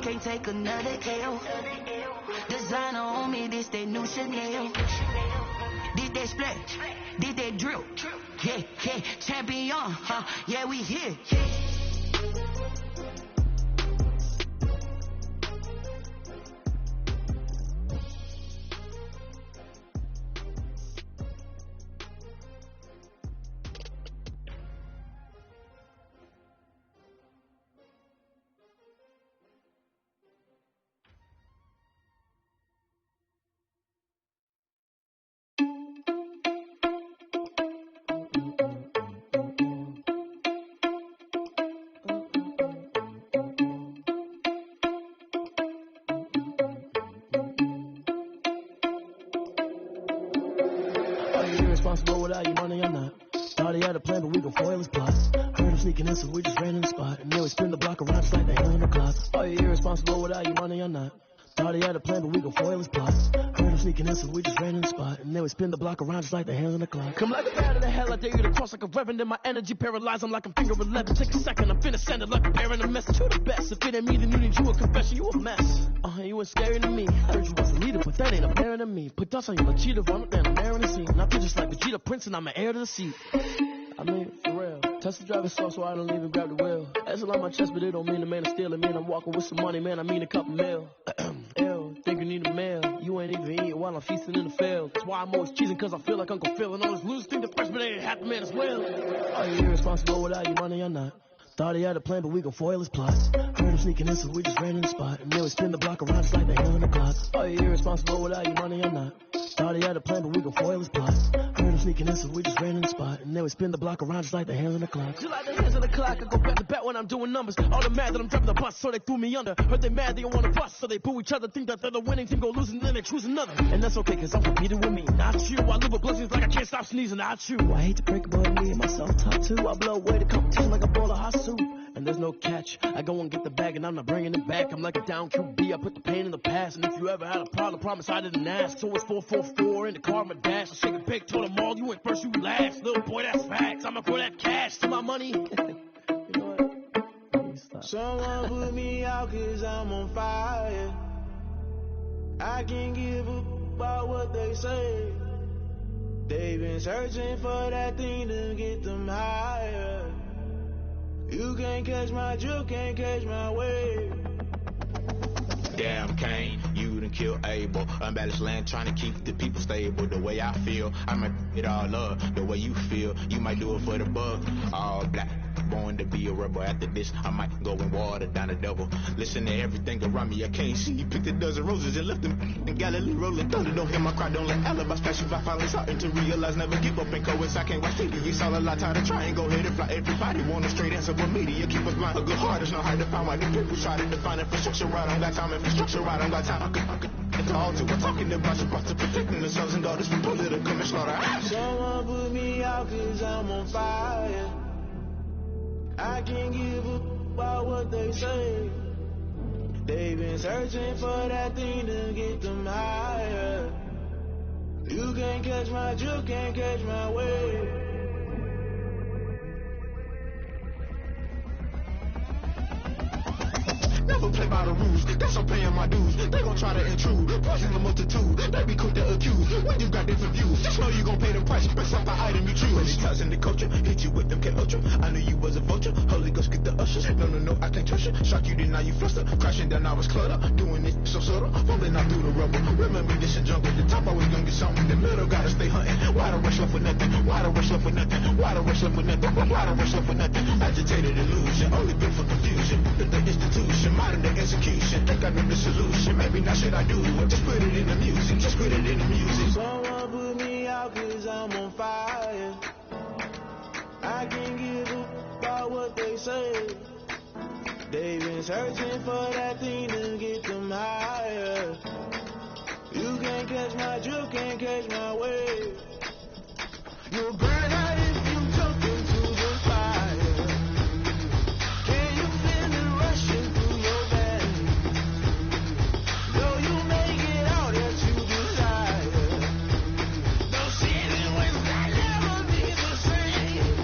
can't take another L. Designer on me, this they new Chanel. Did they split? Did they drill? Yeah, yeah, champion, huh? Yeah, we here. Irresponsible without your money, I'm not. Thought he had a plan, but we gon' foil his plots. Heard him sneaking in, so we just ran in the spot. And then we spin the block around just like the hell in the clock. Oh, you're irresponsible without your money, I'm not. Thought he had a plan, but we gon' foil his plots. Heard him sneaking in, so we just ran in the spot. And then we spin the block around just like the hell in the clock. Come like a bat of the hell, I dare you to cross like a reverend. In my energy paralyzed, I'm like I'm finger 11. Take a second, I'm finna send it like a bear in a mess. To the best, if it ain't me, then you need you a confession, you a mess. You ain't scary to me. Heard you was a leader, but that ain't apparent to me. Put dust on you like cheetah, run up there, I'm there in the scene. I feel just like Vegeta Prince, and I'm an heir to the seat. I mean, for real. Test the driver's slow, so I don't even grab the wheel. That's a lot on my chest, but it don't mean the man is stealing. Man, I'm walking with some money, man, I mean a couple mil. Ew, think you need a meal. You ain't even eating while I'm feasting in the field. That's why I'm always cheesing, cause I feel like Uncle Phil. And all this loose thing, the freshman ain't half the man as well. Oh, you're irresponsible without your money, I'm not. Thought he had a plan, but we gon' foil his plots. Heard him sneaking in, so we just ran in the spot. And then we spin the block around just like the hell in the clock. Oh, you're irresponsible without your money, I'm not. Thought he had a plan, but we gon' foil his plots. Heard him sneaking in, so we just ran in the spot. And then we spin the block around just like the hands on the clock. Just like the hands on the clock, I go back to back when I'm doing numbers. All the mad that I'm driving the bus, so they threw me under. Heard they mad, they don't wanna bust, so they boo each other. Think that they're the winning team, go losing, then they choose another. And that's okay, cause I'm competing with me, not you. I live with blessings like I can't stop sneezing, not you. I hate to break it, but me and myself talk too. I blow away the competition like a bowl of hot soup. And there's no catch. I go and get the bag and I'm not bringing it back. I'm like a down QB, I put the pain in the past. And if you ever had a problem, promise I didn't ask. So it's 444 in the car, my dash. I shake a big, told them all, you went first, you last. Little boy, that's facts. I'ma throw that cash to my money. You know what? Someone put me out cause I'm on fire. I can't give a about what they say. They've been searching for that thing to get them higher. You can't catch my drift, can't catch my wave. Damn Kane, you done killed Abel. Unbalanced land trying to keep the people stable. The way I feel, I might it all up. The way you feel, you might do it for the bug. All black, born to be a rebel. After this, I might go and water down the double. Listen to everything around me, I can't see. Picked a dozen roses and left them in Galilee rolling thunder. Don't hear my cry, don't let alibis pass you by. Finally starting to realize, never give up and coexist. I can't watch TV, it's all a lot, tired of trying. Go ahead and fly. Everybody want a straight answer, but media keep us blind. A good heart is not hard to find. Why the people try to define infrastructure right? I don't got time, infrastructure right, I don't got time. I could talk to. We're talking about supposed to protecting the sons and daughters from political and slaughter. Someone put me out cause I'm on fire. I can't give a about what they say. They've been searching for that thing to get them higher. You can't catch my drift, can't catch my wave. Never play by the rules, that's I'm paying my dues. They gon' try to intrude, poison the multitude. They be quick to accuse, when you got different views. Just know you gon' pay the price, based off the item you choose. When it's ties in the culture, hit you with them K-Ultra. I knew you was a vulture, Holy Ghost get the ushers. No, I can't trust you. Shock you, then now you fluster. Crashing down, I was cluttered. Doing it so subtle, falling out through the rubble. Remember this a jungle, the top always gonna get something. The middle gotta stay hunting. Why the rush left with nothing? Why the rush left with nothing? Why the rush left with nothing? Why the rush left with nothing? Agitated illusion, only built for confusion. The institution, modern day execution. Think I know the solution. Maybe not should I do it? Just put it in the music. Just put it in the music. Someone put me out cause I'm on fire. I can't give a about what they say. They've been searching for that thing to get them higher. You can't catch my drift, can't catch my wave. You'll burn out if you jump into the fire. Can you feel it rushing through your veins? Though you make it out that you desire. Those seasons when I'll never be the same.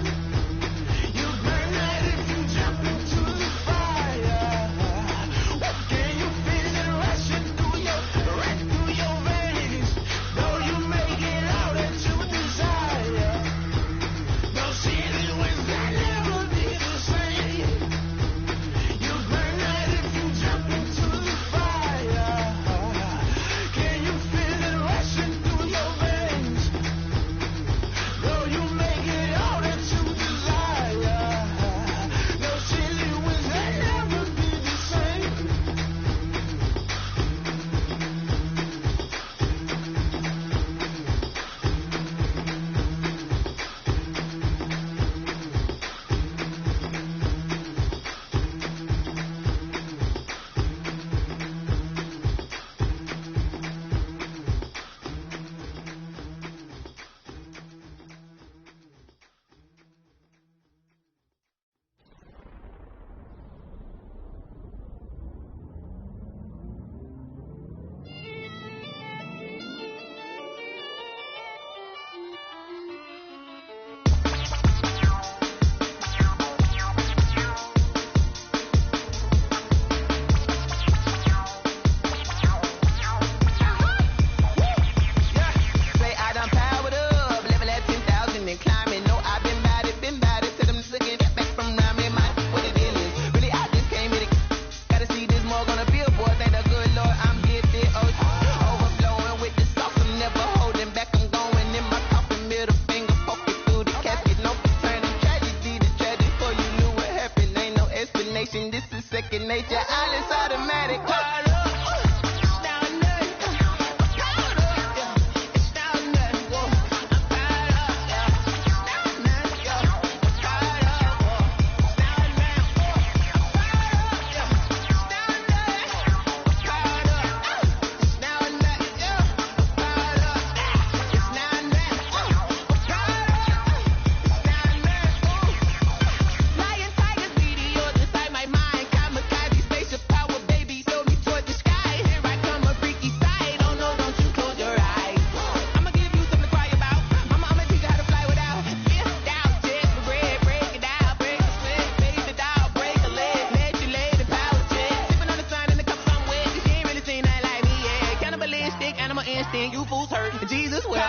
You burn out if you jump into the fire. What can you mug on a billboard. Thank the good Lord I'm gifted. Overflowing with the sauce. I'm never holding back. I'm going in my coffin. Middle finger poking through the casket. No turning tragedy to tragedy. For you knew what happened. Ain't no explanation. This is second nature. All is automatic. Caught up. You fools hurt. Jesus will.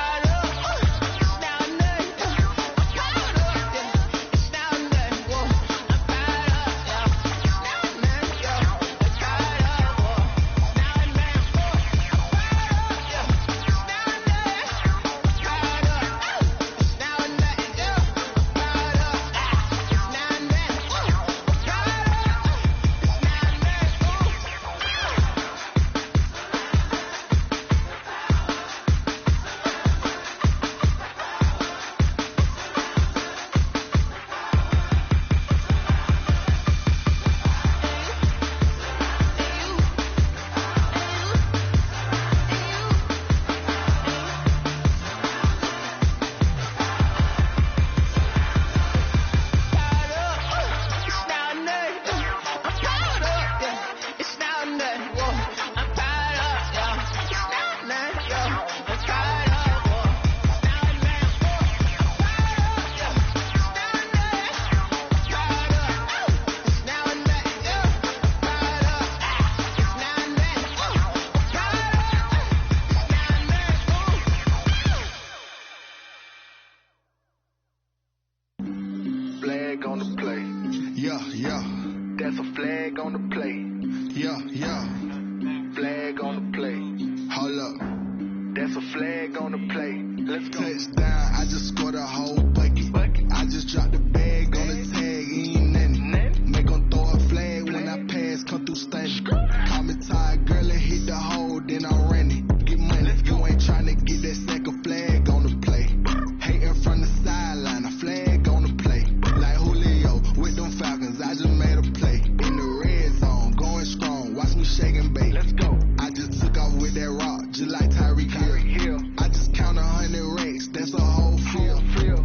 That's a flag on the play. Yeah. Flag on the play. Hold up. That's a flag on the play. Let's go. Touchdown, I just scored a whole bucket. I just dropped the bag on the tag, ain't nothing. Make them throw a flag when I pass, come through stunning. Call me tired, girl, and hit the hole, then I'm running. Get money, you ain't trying to get that second flag on the play. Hating from the sideline, a flag on the play. Like Julio with them Falcons, I just made a play. In the red zone, going strong, watch me shake and bake. Let's go. I just took off with that rock, just like Tyreek Hill. I just count 100 racks, that's a whole field.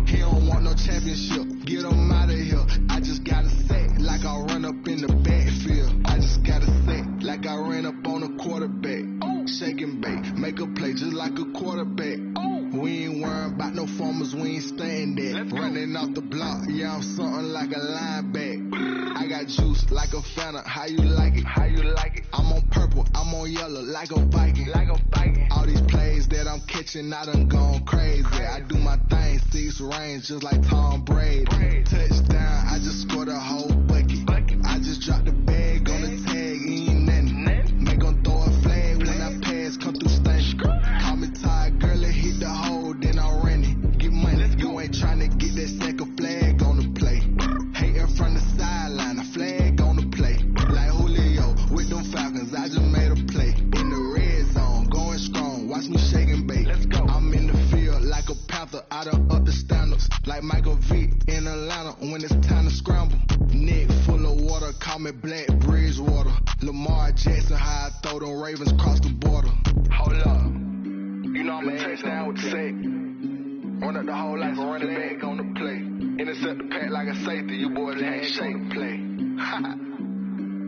He don't want no championship, get him out of here. I just gotta say, like I run up in the backfield. I just gotta say, like I ran up on a quarterback. Shake and bake, make a play just like a quarterback. We ain't worrying about no formers, we ain't staying there. Running off the block, yeah, I'm something like a linebacker. I got juice like a Fanta, how you like it? I'm on purple, I'm on yellow, like a Viking. All these plays that I'm catching, I done gone crazy. I do my thing, 6 range, just like Tom Brady. Touchdown, I just scored a whole bucket. I just dropped the bag on the tag, ain't nothing. Make them throw a flag when I pass, come through stunning. Call me tired, girl, and hit the hole, then I'm running. Get money, you ain't trying to get that second flag on the play. Hating from the sideline, a flag on the play. Like Julio with them Falcons, I just made a play. In the red zone, going strong, watch me shake and bake. Let's go. I'm in the field like a Panther, I done up the standards. Like Michael Vick in Atlanta when it's time to scramble. Neck full of water, call me Black Bridgewater. Lamar Jackson, how I throw them Ravens cross the border. Hold up. You know I'm a touchdown with the sack. Run up the whole life and run it back on the play. Intercept the pack like a safety, you boys ain't shake the play.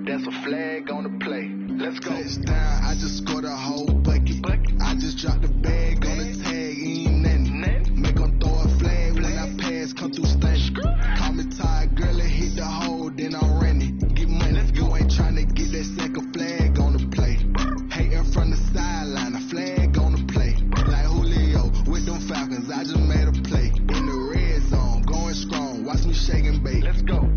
That's a flag on the play. Let's go. Touchdown, I just scored a whole bucket. I just dropped the bag on the tag, ain't nothing. Make them throw a flag when I pass, come through stunning. Call me tired, girl, and hit the hole, then I'm running. Get money, you ain't trying to get that second flag on the play. Hating from the sideline, a flag on the play. Like Julio with them Falcons, I just made a play. In the red zone, going strong, watch me shake and bake. Let's go.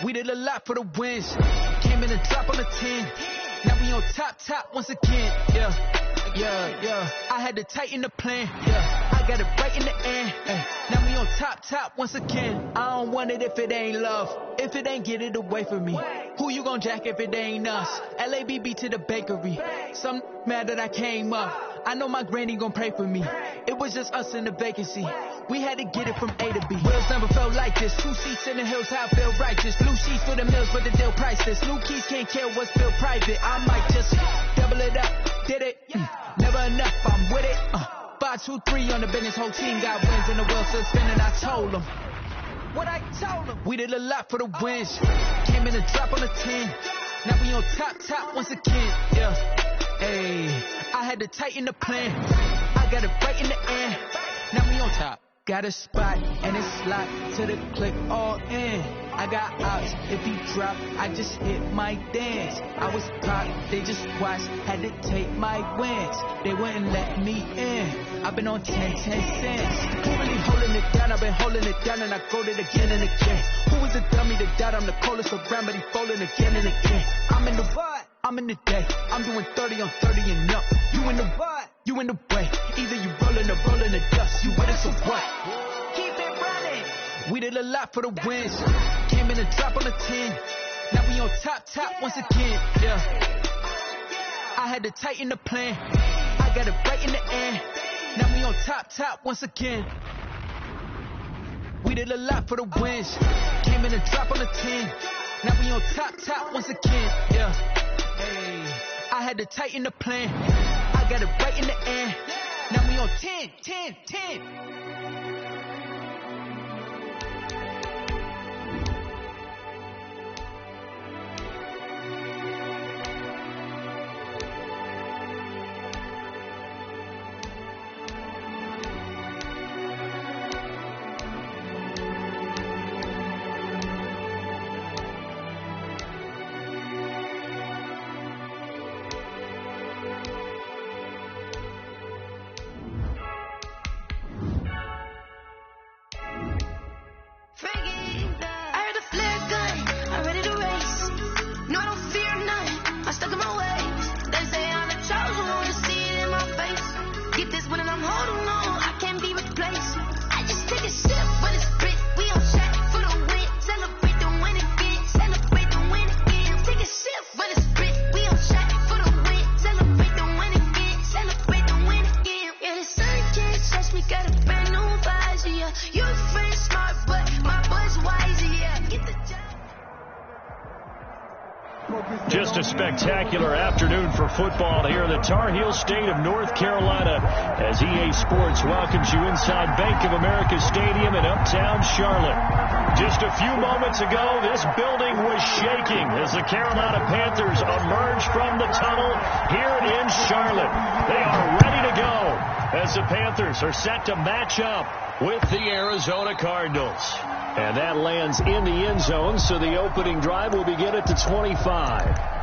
We did a lot for the wins. Came in and drop on the 10. Now we on top once again. Yeah. I had to tighten the plan. Yeah. I got it right in the end. Now we on top once again. I don't want it if it ain't love. If it ain't, get it away from me. Who you gon' jack if it ain't us? LABB to the bakery. Some mad that I came up. I know my granny gon' pray for me. It was just us in the vacancy. We had to get it from A to B. Wheels never felt like this. 2 seats in the hills, how I feel righteous. Blue sheets for the mills, but the deal priceless. New keys can't kill what's still private. I might just double it up. Did it? Never enough, I'm with it. 5, 2, 3 on the business. Whole team got wins and the wheels still spinning. I told them what I told them. We did a lot for the wins. Came in and drop on the 10. Now we on top once again. Yeah. Hey, I had to tighten the plan. I got it right in the end. Now we on top. Got a spot and it's slot to the click all in. I got ops. If he drop, I just hit my dance. I was pop, they just watched, had to take my wins. They wouldn't let me in. I've been on 10 cents. Who really holding it down? I've been holding it down and I wrote it again and again. Who is the dummy that doubt I'm the coldest around, but he folding again and again. I'm in the what? I'm in the day. I'm doing 30 on 30 and up. You in the what? You in the way. Either you rolling or rolling the dust. You with us or what? Keep it running. We did a lot for the wins. Came in and drop on the 10. Now we on top once again. Yeah. I had to tighten the plan. I got it right in the end. Now we on top once again. We did a lot for the wins. Came in and drop on the 10. Now we on top once again. Yeah. Hey, I had to tighten the plan. I got it right in the end. Now we on 10. Just a spectacular afternoon for football here in the Tar Heel state of North Carolina as EA Sports welcomes you inside Bank of America Stadium in uptown Charlotte. Just a few moments ago, this building was shaking as the Carolina Panthers emerged from the tunnel here in Charlotte. They are ready to go as the Panthers are set to match up with the Arizona Cardinals. And that lands in the end zone, so the opening drive will begin at the 25.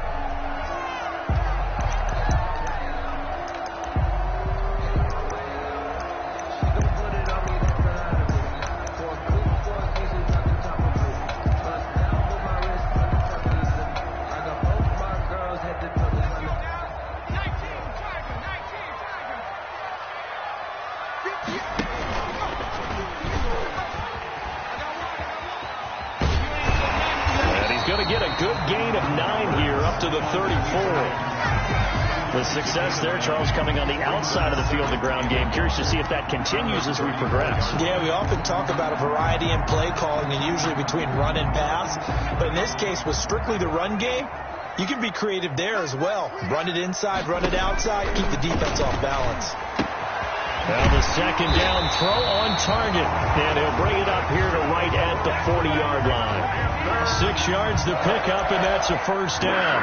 The success there, Charles, coming on the outside of the field, the ground game. Curious to see if that continues as we progress. Yeah, we often talk about a variety in play calling and usually between run and pass. But in this case, with strictly the run game, you can be creative there as well. Run it inside, run it outside, keep the defense off balance. Now the second down throw on target. And he'll bring it up here to right at the 40-yard line. 6 yards to pick up, and that's a first down.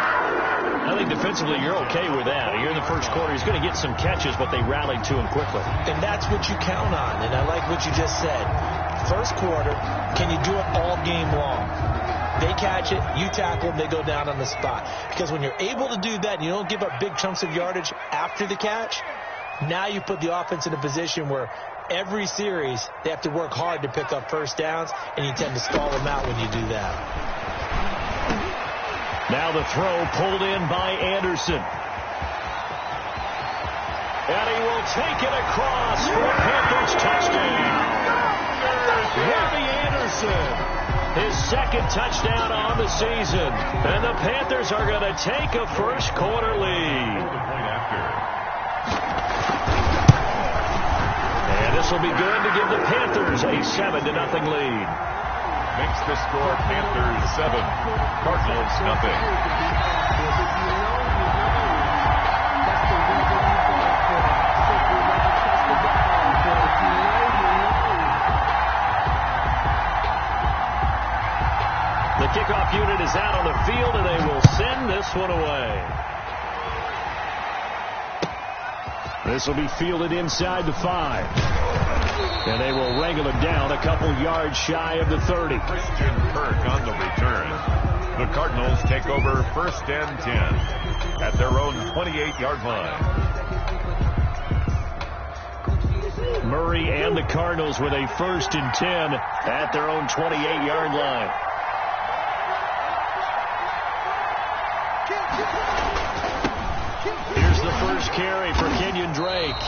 I think defensively you're okay with that. Here in the first quarter, he's going to get some catches, but they rallied to him quickly. And that's what you count on, and I like what you just said. First quarter, can you do it all game long? They catch it, you tackle them, they go down on the spot. Because when you're able to do that and you don't give up big chunks of yardage after the catch, now you put the offense in a position where every series they have to work hard to pick up first downs, and you tend to stall them out when you do that. Now the throw pulled in by Anderson. And he will take it across for a Panthers touchdown. Robbie Anderson, his second touchdown on the season. And the Panthers are going to take a first quarter lead. And this will be good to give the Panthers a 7-0 lead. Makes the score Panthers 7, Cardinals 0. The kickoff unit is out on the field, and they will send this one away. This will be fielded inside the 5. And they will wrangle him down a couple yards shy of the 30. Christian Kirk on the return. The Cardinals take over 1st and 10 at their own 28-yard line. Murray and the Cardinals with a 1st and 10 at their own 28-yard line. Here's the first carry for Kenyon Drake.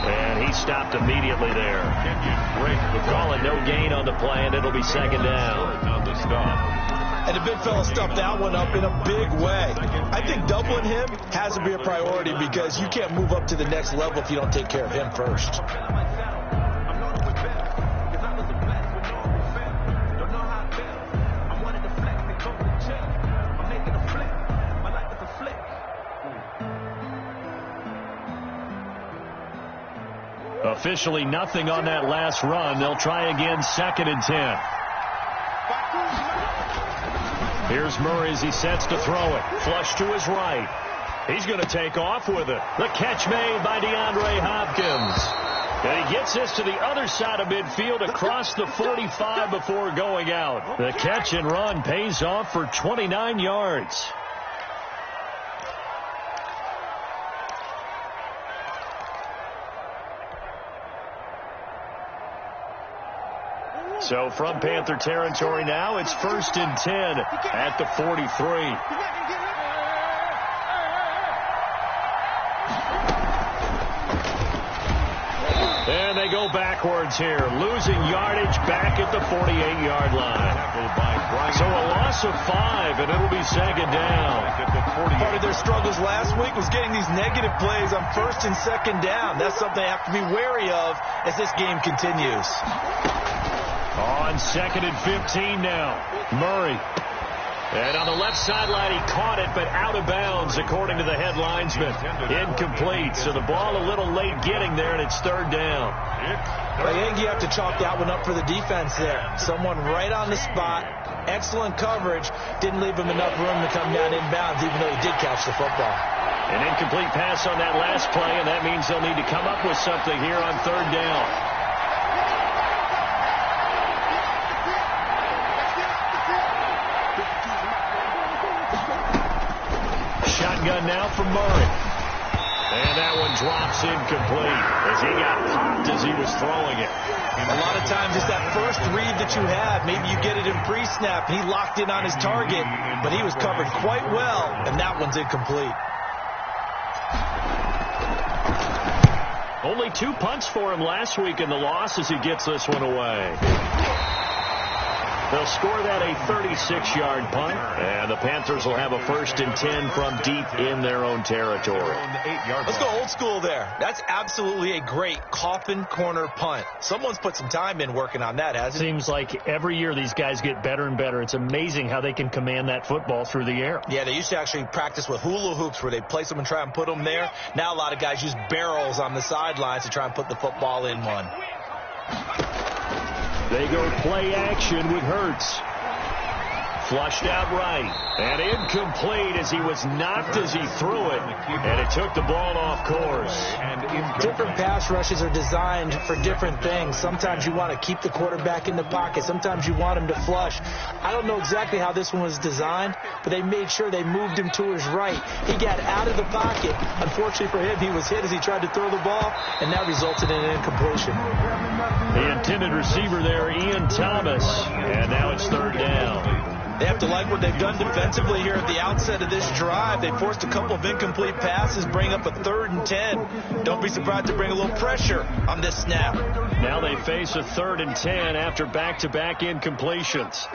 And he stopped immediately there. Kenyon Drake We're calling no gain on the play, and it'll be 2nd down. On the stop. And the big fella stuffed that one up in a big way. I think doubling him has to be a priority because you can't move up to the next level if you don't take care of him first. Officially nothing on that last run. They'll try again, 2nd and 10. Here's Murray as he sets to throw it. Flush to his right. He's going to take off with it. The catch made by DeAndre Hopkins. And he gets this to the other side of midfield across the 45 before going out. The catch and run pays off for 29 yards. So from Panther territory now, it's 1st and 10 at the 43. And they go backwards here, losing yardage back at the 48-yard line. So a loss of 5, and it'll be 2nd down. Part of their struggles last week was getting these negative plays on 1st and 2nd down. That's something they have to be wary of as this game continues. On 2nd and 15 now, Murray. And on the left sideline, he caught it, but out of bounds, according to the head linesman. Incomplete, so the ball a little late getting there, and it's 3rd down. I think you have to chalk that one up for the defense there. Someone right on the spot, excellent coverage, didn't leave him enough room to come down inbounds, even though he did catch the football. An incomplete pass on that last play, and that means they'll need to come up with something here on 3rd down. Shotgun now from Murray. And that one drops incomplete as he got popped as he was throwing it. And a lot of times it's that first read that you have. Maybe you get it in pre-snap. He locked in on his target, but he was covered quite well, and that one's incomplete. Only 2 punts for him last week in the loss as he gets this one away. They'll score that a 36-yard punt, and the Panthers will have a 1st and 10 from deep in their own territory. Let's go old school there. That's absolutely a great coffin corner punt. Someone's put some time in working on that, hasn't it? Seems like every year these guys get better and better. It's amazing how they can command that football through the air. Yeah, they used to actually practice with hula hoops where they place them and try and put them there. Now a lot of guys use barrels on the sidelines to try and put the football in one. They go play action with Hurts. Flushed out right. And incomplete as he was knocked as he threw it. And it took the ball off course. Different pass rushes are designed for different things. Sometimes you want to keep the quarterback in the pocket. Sometimes you want him to flush. I don't know exactly how this one was designed, but they made sure they moved him to his right. He got out of the pocket. Unfortunately for him, he was hit as he tried to throw the ball, and that resulted in an incompletion. The intended receiver there, Ian Thomas. And now it's 3rd down. They have to like what they've done defensively here at the outset of this drive. They forced a couple of incomplete passes, bring up a 3rd and 10. Don't be surprised to bring a little pressure on this snap. Now they face a 3rd and 10 after back-to-back incompletions.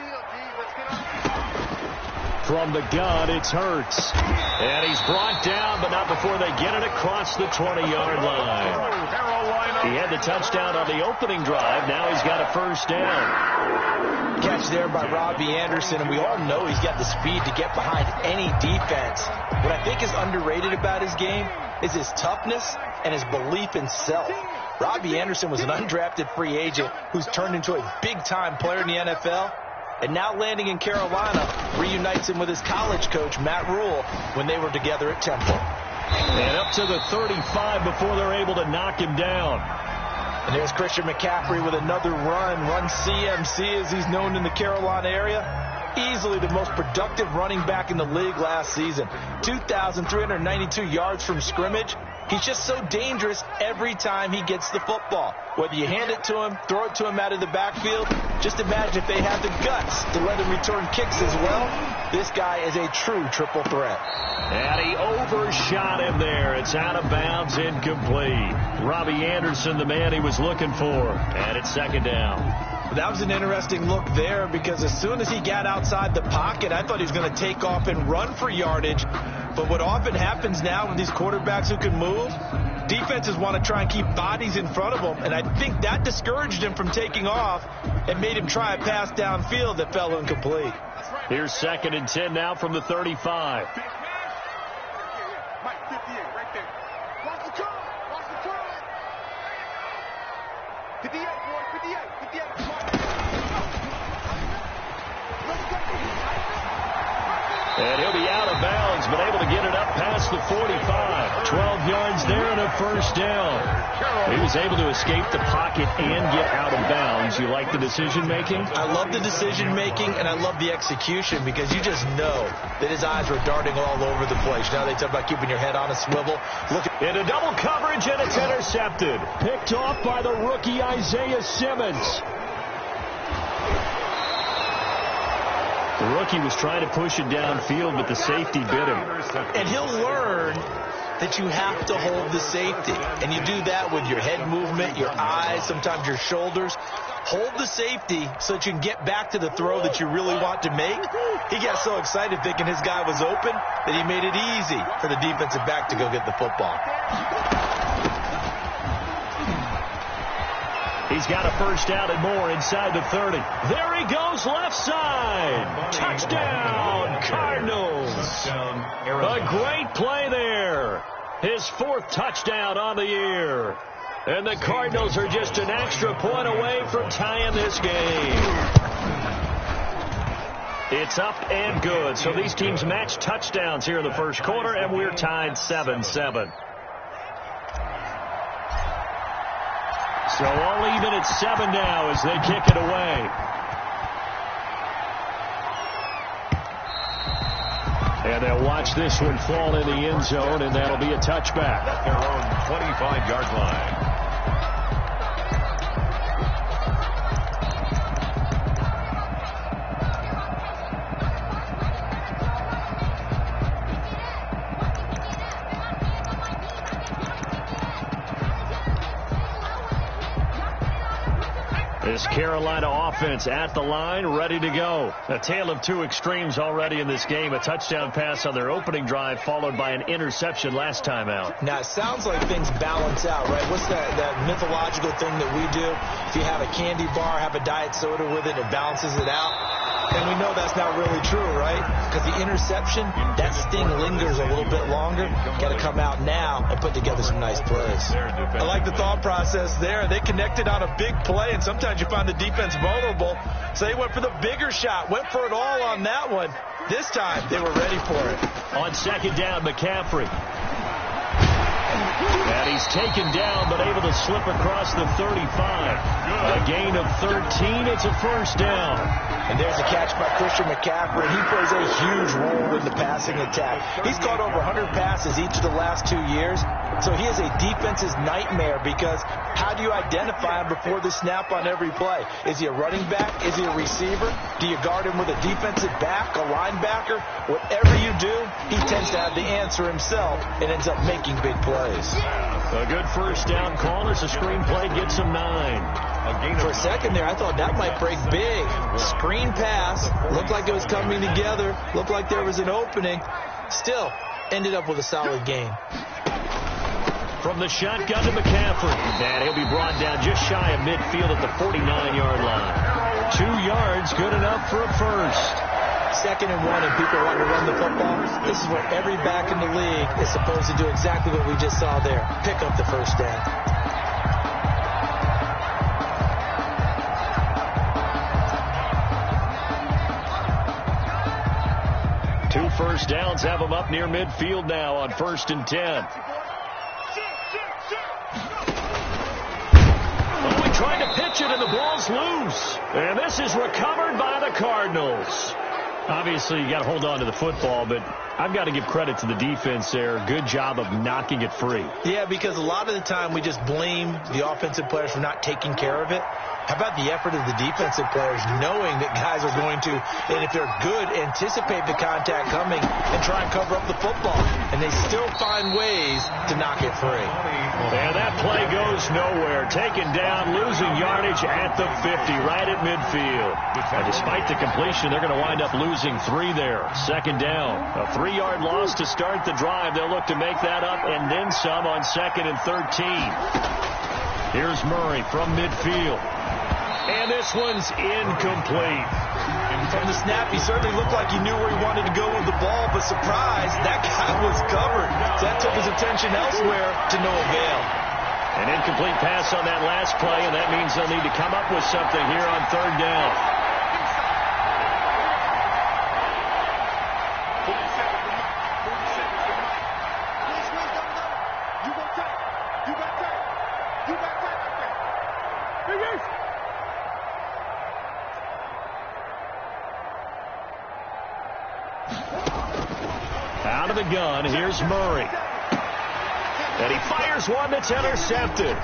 From the gun, it's Hurts. And he's brought down, but not before they get it across the 20-yard line. He had the touchdown on the opening drive. Now he's got a 1st down. Catch there by Robbie Anderson, and we all know he's got the speed to get behind any defense. What I think is underrated about his game is his toughness and his belief in self. Robbie Anderson was an undrafted free agent who's turned into a big-time player in the NFL. And now landing in Carolina reunites him with his college coach, Matt Rule, when they were together at Temple. And up to the 35 before they're able to knock him down. And there's Christian McCaffrey with another run CMC as he's known in the Carolina area. Easily the most productive running back in the league last season. 2,392 yards from scrimmage. He's just so dangerous every time he gets the football. Whether you hand it to him, throw it to him out of the backfield, just imagine if they have the guts to let him return kicks as well. This guy is a true triple threat. And he overshot him there. It's out of bounds, incomplete. Robbie Anderson, the man he was looking for. And it's 2nd down. That was an interesting look there because as soon as he got outside the pocket, I thought he was going to take off and run for yardage. But what often happens now with these quarterbacks who can move, defenses want to try and keep bodies in front of them. And I think that discouraged him from taking off and made him try a pass downfield that fell incomplete. Here's 2nd and 10 now from the 35. And he'll be out of bounds, but able to get it up past the 45. 12 yards there and a 1st down. He was able to escape the pocket and get out of bounds. You like the decision-making? I love the decision-making, and I love the execution because you just know that his eyes were darting all over the place. Now they talk about keeping your head on a swivel. Look into double coverage, and it's intercepted. Picked off by the rookie Isaiah Simmons. The rookie was trying to push it downfield, but the safety bit him. And he'll learn that you have to hold the safety. And you do that with your head movement, your eyes, sometimes your shoulders. Hold the safety so that you can get back to the throw that you really want to make. He got so excited thinking his guy was open that he made it easy for the defensive back to go get the football. He's got a 1st down and more inside the 30. There he goes, left side. Touchdown, Cardinals. A great play there. His 4th touchdown on the year. And the Cardinals are just an extra point away from tying this game. It's up and good. So these teams match touchdowns here in the 1st quarter, and we're tied 7-7. So all even at 7 now as they kick it away. And they'll watch this one fall in the end zone, and that'll be a touchback. At their own 25-yard line. This Carolina offense at the line, ready to go. A tale of 2 extremes already in this game. A touchdown pass on their opening drive, followed by an interception last time out. Now, it sounds like things balance out, right? What's that mythological thing that we do? If you have a candy bar, have a diet soda with it, it balances it out. And we know that's not really true, right? Because the interception, that sting lingers a little bit longer. Got to come out now and put together some nice plays. I like the thought process there. They connected on a big play, and sometimes you find the defense vulnerable. So they went for the bigger shot, went for it all on that one. This time, they were ready for it. On 2nd down, McCaffrey. And he's taken down, but able to slip across the 35. A gain of 13. It's a first down. And there's a catch by Christian McCaffrey. He plays a huge role in the passing attack. He's caught over 100 passes each of the last 2 years. So he is a defense's nightmare because how do you identify him before the snap on every play? Is he a running back? Is he a receiver? Do you guard him with a defensive back, a linebacker? Whatever you do, he tends to have the answer himself and ends up making big plays. A good first down call as the screen play gets him 9. For a second there, I thought that might break big. Screen pass. Looked like it was coming together. Looked like there was an opening. Still, ended up with a solid gain. From the shotgun to McCaffrey. And he'll be brought down just shy of midfield at the 49-yard line. 2 yards, good enough for a first. 2nd and 1 and people want to run the football. This is where every back in the league is supposed to do exactly what we just saw there. Pick up the first down. Two first downs have them up near midfield now on 1st and 10. Oh, he tried to pitch it and the ball's loose. And this is recovered by the Cardinals. Obviously, you got to hold on to the football, but I've got to give credit to the defense there. Good job of knocking it free. Yeah, because a lot of the time we just blame the offensive players for not taking care of it. How about the effort of the defensive players knowing that guys are going to, and if they're good, anticipate the contact coming and try and cover up the football. And they still find ways to knock it free. And that play goes nowhere. Taken down, losing yardage at the 50, right at midfield. And despite the completion, they're going to wind up losing 3 there. 2nd down. A 3-yard loss to start the drive. They'll look to make that up and then some on 2nd and 13. Here's Murray from midfield. And this one's incomplete. From the snap, he certainly looked like he knew where he wanted to go with the ball, but surprise, that guy was covered. So that took his attention elsewhere to no avail. An incomplete pass on that last play, and that means they'll need to come up with something here on 3rd down. Out of the gun, here's Murray. And he fires one that's intercepted.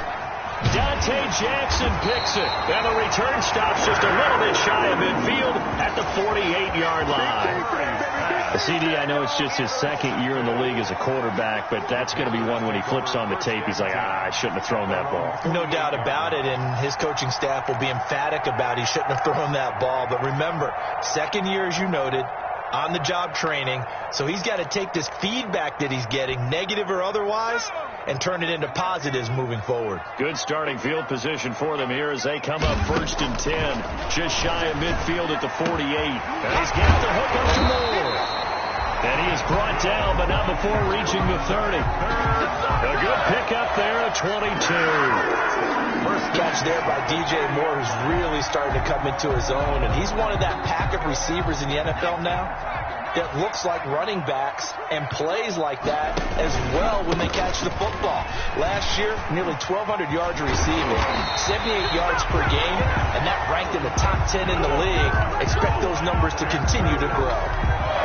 Dante Jackson picks it. And the return stops just a little bit shy of midfield at the 48-yard line. The CD, I know it's just his 2nd year in the league as a quarterback, but that's going to be one when he flips on the tape, he's like, I shouldn't have thrown that ball. No doubt about it, and his coaching staff will be emphatic about he shouldn't have thrown that ball. But remember, 2nd year, as you noted, on-the-job training, so he's got to take this feedback that he's getting, negative or otherwise, and turn it into positives moving forward. Good starting field position for them here as they come up 1st and 10, just shy of midfield at the 48. And he's got the hook up to Moore. And he is brought down, but not before reaching the 30. A good pickup there at 22. First catch there by DJ Moore, who's really starting to come into his own. And he's one of that pack of receivers in the NFL now that looks like running backs and plays like that as well when they catch the football. Last year, nearly 1,200 yards receiving, 78 yards per game, and that ranked in the top 10 in the league. Expect those numbers to continue to grow.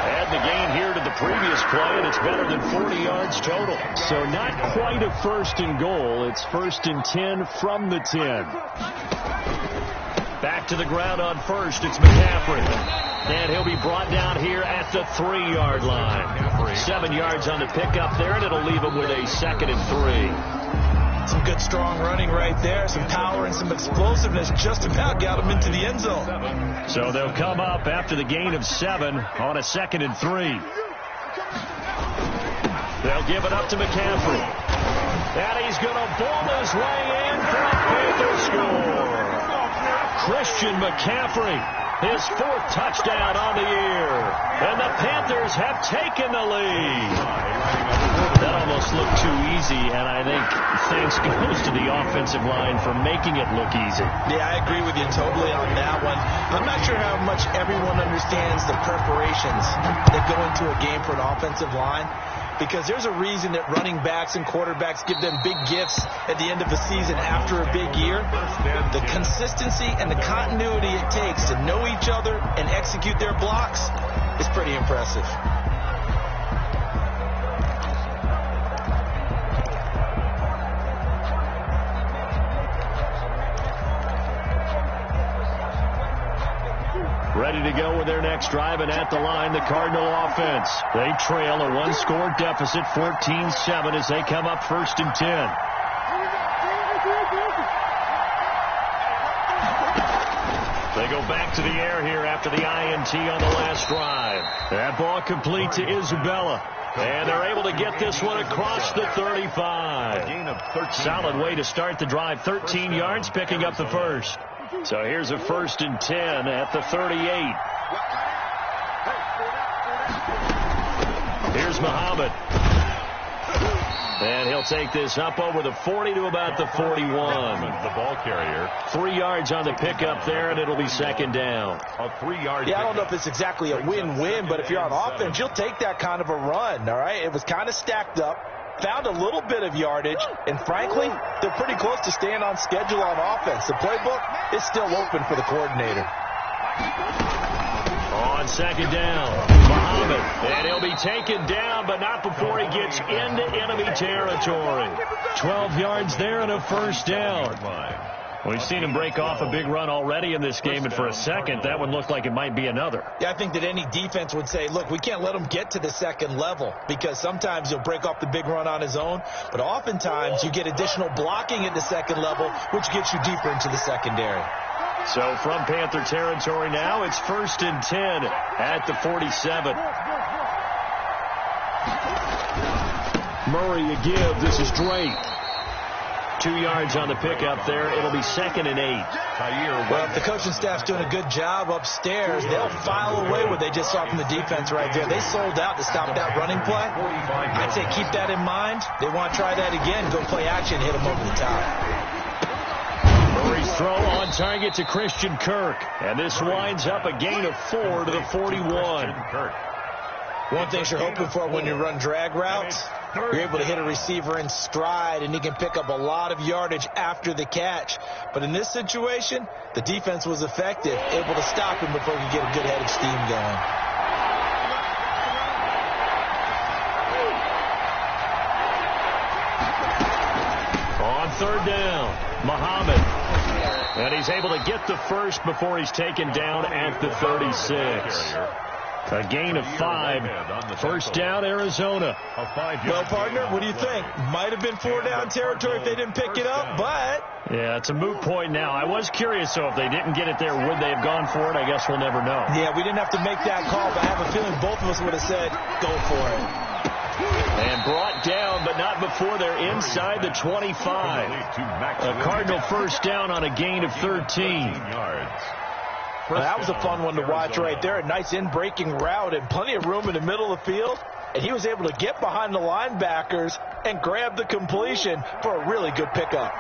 Add the gain here to the previous play, and it's better than 40 yards total. So not quite a 1st and goal. It's 1st and 10 from the 10. Back to the ground on 1st. It's McCaffrey. And he'll be brought down here at the 3-yard line. 7 yards on the pickup there, and it'll leave him with a 2nd and 3. Some good, strong running right there. Some power and some explosiveness just about got him into the end zone. So they'll come up after the gain of 7 on a 2nd and 3. They'll give it up to McCaffrey. And he's going to bowl his way in for a Panther score. Christian McCaffrey. His 4th touchdown on the year. And the Panthers have taken the lead. That almost looked too easy, and I think thanks goes to the offensive line for making it look easy. Yeah, I agree with you totally on that one. I'm not sure how much everyone understands the preparations that go into a game for an offensive line. because there's a reason that running backs and quarterbacks give them big gifts at the end of a season after a big year. The consistency and the continuity it takes to know each other and execute their blocks is pretty impressive. Ready to go with their next drive, and at the line, the Cardinal offense. They trail a one-score deficit, 14-7, as they come up 1st and 10. They go back to the air here after the INT on the last drive. That ball complete to Isabella. And they're able to get this one across the 35. Solid way to start the drive. 13 yards, picking up the first. So here's a 1st and 10 at the 38. Here's Muhammad. And he'll take this up over the 40 to about the 41. The ball carrier. 3 yards on the pickup there, and it'll be 2nd down. A 3-yard. Yeah, I don't know if it's exactly a win-win, but if you're on offense, you'll take that kind of a run, all right? It was kind of stacked up. Found a little bit of yardage, and frankly, they're pretty close to staying on schedule on offense. The playbook is still open for the coordinator. On 2nd down, Muhammad, and he'll be taken down, but not before he gets into enemy territory. 12 yards there and a 1st down. We've seen him break off a big run already in this game, and for a second, that one looked like it might be another. Yeah, I think that any defense would say, look, we can't let him get to the 2nd level, because sometimes he'll break off the big run on his own, but oftentimes you get additional blocking at the 2nd level, which gets you deeper into the secondary. So from Panther territory now, it's 1st and 10 at the 47. Murray a give. This is Drake. 2 yards on the pickup there. It'll be 2nd and 8. Well, if the coaching staff's doing a good job upstairs, they'll file away what they just saw from the defense right there. They sold out to stop that running play. I'd say keep that in mind. They want to try that again. Go play action, hit them over the top. Murray's throw on target to Christian Kirk. And this winds up a gain of 4 to the 41. One thing you're hoping for when you run drag routes, you're able to hit a receiver in stride, and he can pick up a lot of yardage after the catch. But in this situation, the defense was effective, able to stop him before he could get a good head of steam going. On 3rd down, Muhammad. And he's able to get the first before he's taken down at the 36. A gain of 5. 1st down, Arizona. Well, partner, what do you think? Might have been 4-down territory if they didn't pick it up, but... Yeah, it's a moot point now. I was curious, so if they didn't get it there, would they have gone for it? I guess we'll never know. Yeah, we didn't have to make that call, but I have a feeling both of us would have said, go for it. And brought down, but not before they're inside the 25. A Cardinal 1st down on a gain of 13. That was a fun one to watch right there. A nice in-breaking route and plenty of room in the middle of the field. And he was able to get behind the linebackers and grab the completion for a really good pickup.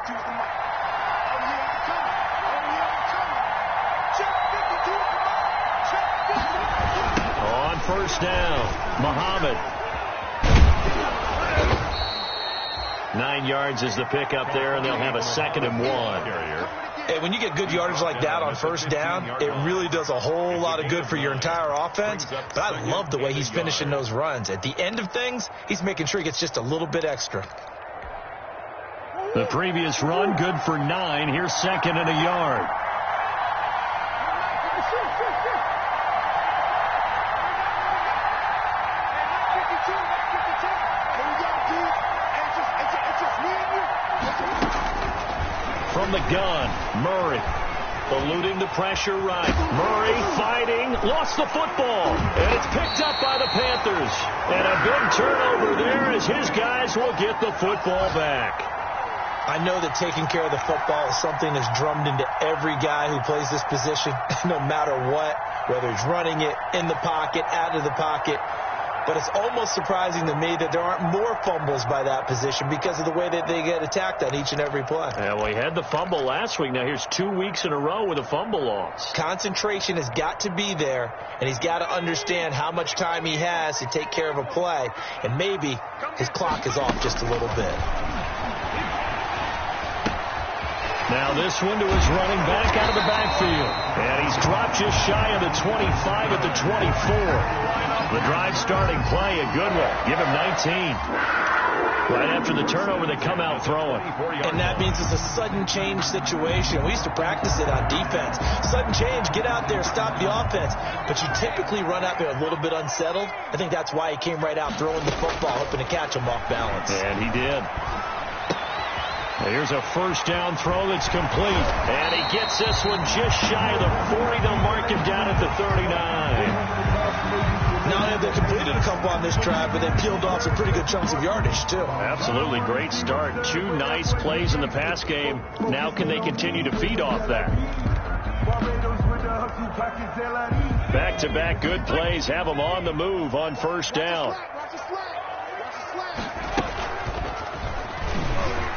On 1st down, Muhammad. 9 yards is the pickup there, and they'll have a 2nd and 1. Hey, when you get good yardage like that on 1st down, it really does a whole lot of good for your entire offense. But I love the way he's finishing those runs. At the end of things, he's making sure he gets just a little bit extra. The previous run, good for 9. Here's 2nd and a yard. From the gun, Murray eluding the pressure right. Murray fighting, lost the football, and it's picked up by the Panthers. And a big turnover there as his guys will get the football back. I know that taking care of the football is something that's drummed into every guy who plays this position, no matter what, whether he's running it, in the pocket, out of the pocket. but it's almost surprising to me that there aren't more fumbles by that position because of the way that they get attacked on each and every play. Yeah, well, he had the fumble last week. Now here's 2 weeks in a row with a fumble loss. Concentration has got to be there, and he's got to understand how much time he has to take care of a play, and maybe his clock is off just a little bit. Now this one to his running back out of the backfield. And he's dropped just shy of the 25 at the 24. The drive starting play, a good one. Give him 19. Right after the turnover, they come out throwing. And that means it's a sudden change situation. We used to practice it on defense. Sudden change, get out there, stop the offense. But you typically run out there a little bit unsettled. I think that's why he came right out throwing the football, hoping to catch him off balance. And he did. Here's a first down throw that's complete. And he gets this one just shy of the 40. They'll mark him down at the 39. Now they completed a couple on this drive, but they peeled off some pretty good chunks of yardage, too. Absolutely great start. 2 nice plays in the pass game. Now can they continue to feed off that? Back-to-back good plays have them on the move on first down.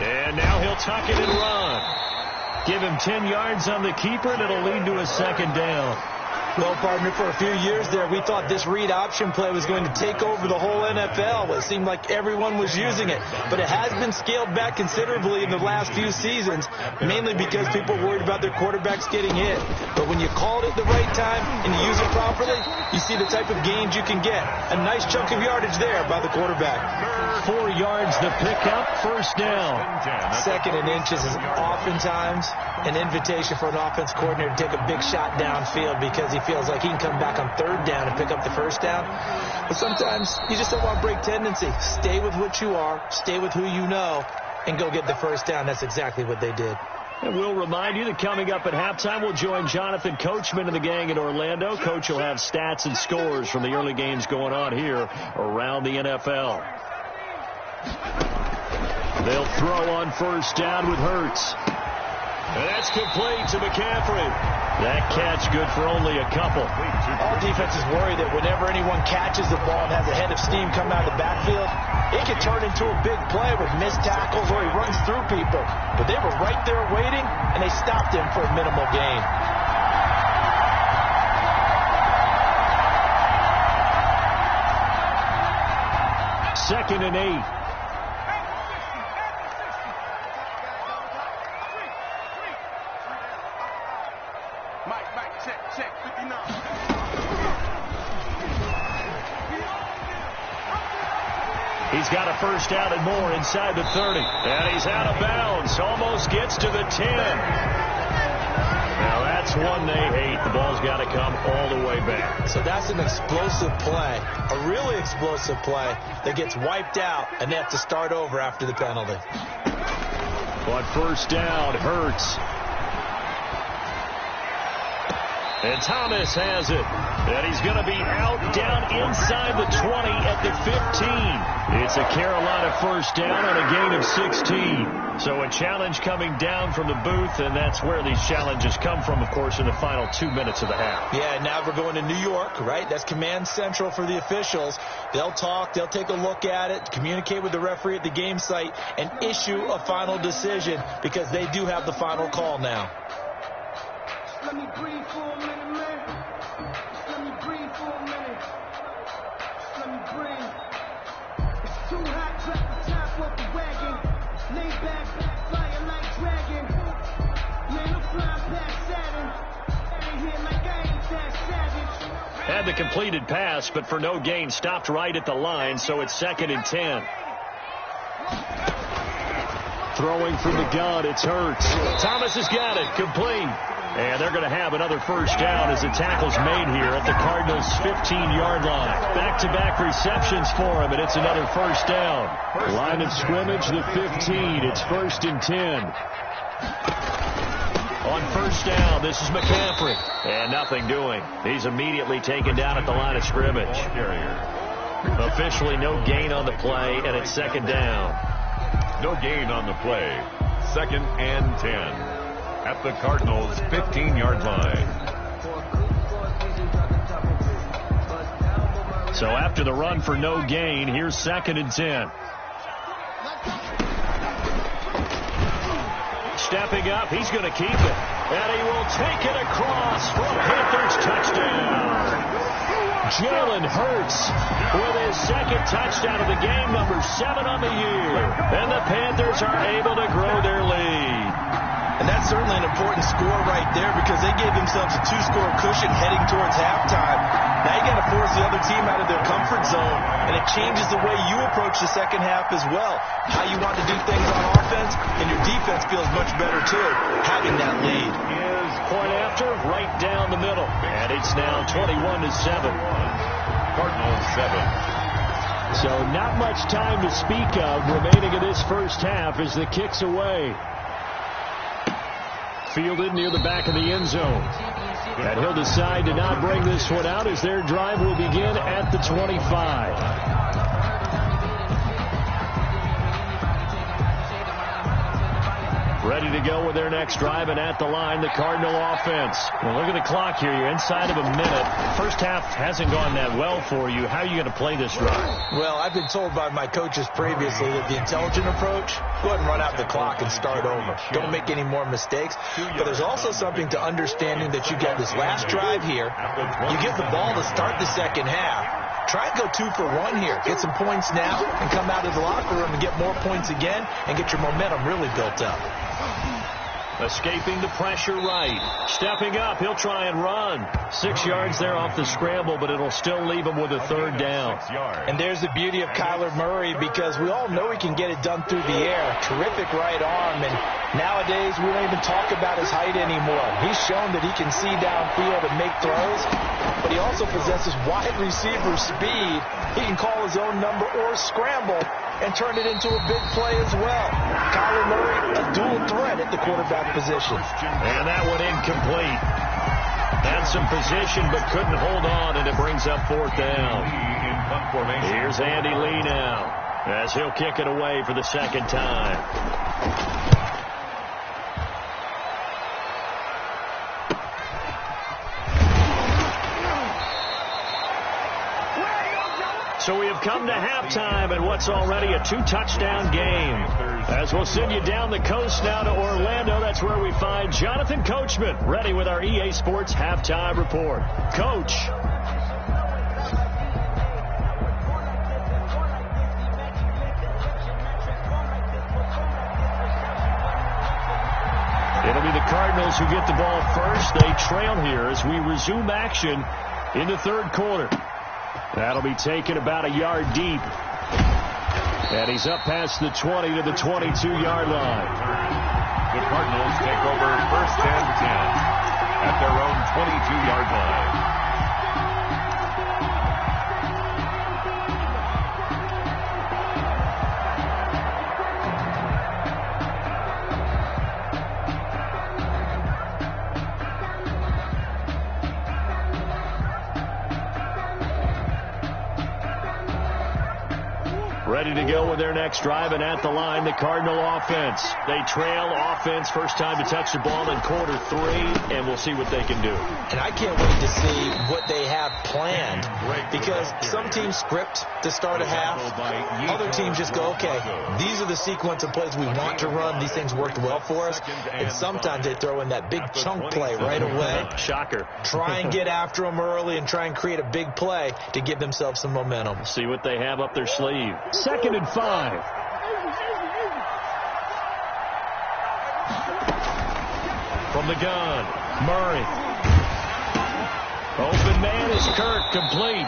And now he'll tuck it and run. Give him 10 yards on the keeper, and it'll lead to a second down. Well, partner, for a few years there, we thought this read option play was going to take over the whole NFL. It seemed like everyone was using it. But it has been scaled back considerably in the last few seasons, mainly because people worried about their quarterbacks getting hit. But when you call it at the right time and you use it properly, you see the type of gains you can get. A nice chunk of yardage there by the quarterback. 4 yards the pickup, first down. Second and inches is oftentimes an invitation for an offense coordinator to take a big shot downfield because he feels like he can come back on third down and pick up the first down. But sometimes you just don't want to break tendency. Stay with what you are, stay with who you know, and go get the first down. That's exactly what they did. And we'll remind you that coming up at halftime, we'll join Jonathan Coachman and the gang in Orlando. Coach will have stats and scores from the early games going on here around the NFL. They'll throw on first down with Hurts. And that's complete to McCaffrey. That catch good for only a couple. All defenses worry that whenever anyone catches the ball and has a head of steam come out of the backfield, it can turn into a big play with missed tackles or he runs through people. But they were right there waiting, and they stopped him for a minimal gain. Second and 8. He's got a first down and more inside the 30. And he's out of bounds. Almost gets to the 10. Now that's one they hate. The ball's got to come all the way back. So that's an explosive play, a really explosive play that gets wiped out, and they have to start over after the penalty. On first down, Hurts. And Thomas has it. And he's going to be out down inside the 20 at the 15. It's a Carolina first down on a gain of 16. So a challenge coming down from the booth, and that's where these challenges come from, of course, in the final 2 minutes of the half. Yeah, now we're going to New York, right? That's command central for the officials. They'll talk, they'll take a look at it, communicate with the referee at the game site, and issue a final decision because they do have the final call now. Let me breathe for a minute, man. Just let me breathe for a minute. Just let me breathe. It's too hot, drop the top off the wagon. Lay back, fire like dragon. Man, I'm flying past Saturn. Ain't here like I ain't that savage. Had the completed pass, but for no gain, stopped right at the line, so it's second and 10. Throwing from the gun, it's Hurts. Thomas has got it, complete. And they're going to have another first down as the tackle's made here at the Cardinals' 15-yard line. Back-to-back receptions for him, and it's another first down. Line of scrimmage, the 15. It's first and 10. On first down, this is McCaffrey. And nothing doing. He's immediately taken down at the line of scrimmage. Officially no gain on the play, and it's second down. No gain on the play. Second and 10. At the Cardinals' 15-yard line. So after the run for no gain, here's 2nd and 10. Stepping up, he's going to keep it. And he will take it across for a Panthers touchdown. Jalen Hurts with his 2nd touchdown of the game, number 7 on the year. And the Panthers are able to grow their lead. And that's certainly an important score right there because they gave themselves a 2-score cushion heading towards halftime. Now you got to force the other team out of their comfort zone, and it changes the way you approach the second half as well. How you want to do things on offense, and your defense feels much better too, having that lead. Point after, right down the middle. And it's now 21-7. Cardinals 7. So not much time to speak of remaining in this first half as the kick's away. Fielded near the back of the end zone. And he'll decide to not bring this one out as their drive will begin at the 25. Ready to go with their next drive, and at the line, the Cardinal offense. Well, look at the clock here. You're inside of a minute. First half hasn't gone that well for you. How are you going to play this drive? Well, I've been told by my coaches previously that the intelligent approach, go ahead and run out the clock and start over. Don't make any more mistakes. But there's also something to understanding that you got this last drive here. You get the ball to start the second half. Try and go 2 for 1 here. Get some points now and come out of the locker room and get more points again and get your momentum really built up. Escaping the pressure right. Stepping up, he'll try and run. 6 yards there off the scramble, but it'll still leave him with a 3rd down. And there's the beauty of Kyler Murray because we all know he can get it done through the air. Terrific right arm, and nowadays we don't even talk about his height anymore. He's shown that he can see downfield and make throws, but he also possesses wide receiver speed. He can call his own number or scramble and turn it into a big play as well. Kyler Murray, a dual threat at the quarterback position. And that one incomplete. Had some position but couldn't hold on, and it brings up 4th down. Here's Andy Lee now as he'll kick it away for the 2nd time. So we have come to halftime in what's already a 2-touchdown game. As we'll send you down the coast now to Orlando, that's where we find Jonathan Coachman, ready with our EA Sports Halftime Report. Coach. It'll be the Cardinals who get the ball first. They trail here as we resume action in the 3rd quarter. That'll be taken about a yard deep. And he's up past the 20 to the 22-yard line. The Cardinals take over 1st and 10 at their own 22-yard line. Ready to go with their next drive, and at the line, the Cardinal offense. They trail offense, first time to touch the ball in quarter 3, and we'll see what they can do. And I can't wait to see what they have planned, because some teams script to start a half. Other teams just go, okay, these are the sequence of plays we want to run. These things worked well for us. And sometimes they throw in that big chunk play right away. Shocker. Try and get after them early and try and create a big play to give themselves some momentum. See what they have up their sleeve. 2nd and 5. From the gun, Murray. Open man is Kirk, complete.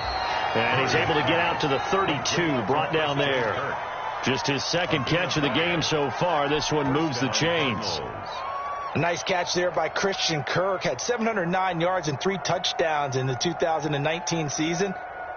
And he's able to get out to the 32, brought down there. Just his 2nd catch of the game so far. This one moves the chains. A nice catch there by Christian Kirk. Had 709 yards and 3 touchdowns in the 2019 season.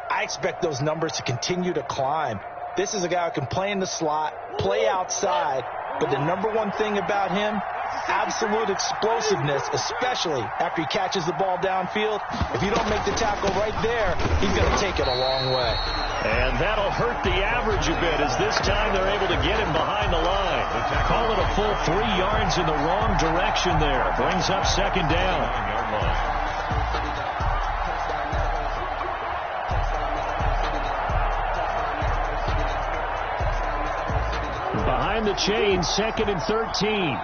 I expect those numbers to continue to climb. This is a guy who can play in the slot, play outside, but the number one thing about him, absolute explosiveness, especially after he catches the ball downfield. If you don't make the tackle right there, he's going to take it a long way. And that'll hurt the average a bit, as this time they're able to get him behind the line. Call it a full 3 yards in the wrong direction there. Brings up 2nd down. behind the chain, 2nd and 13.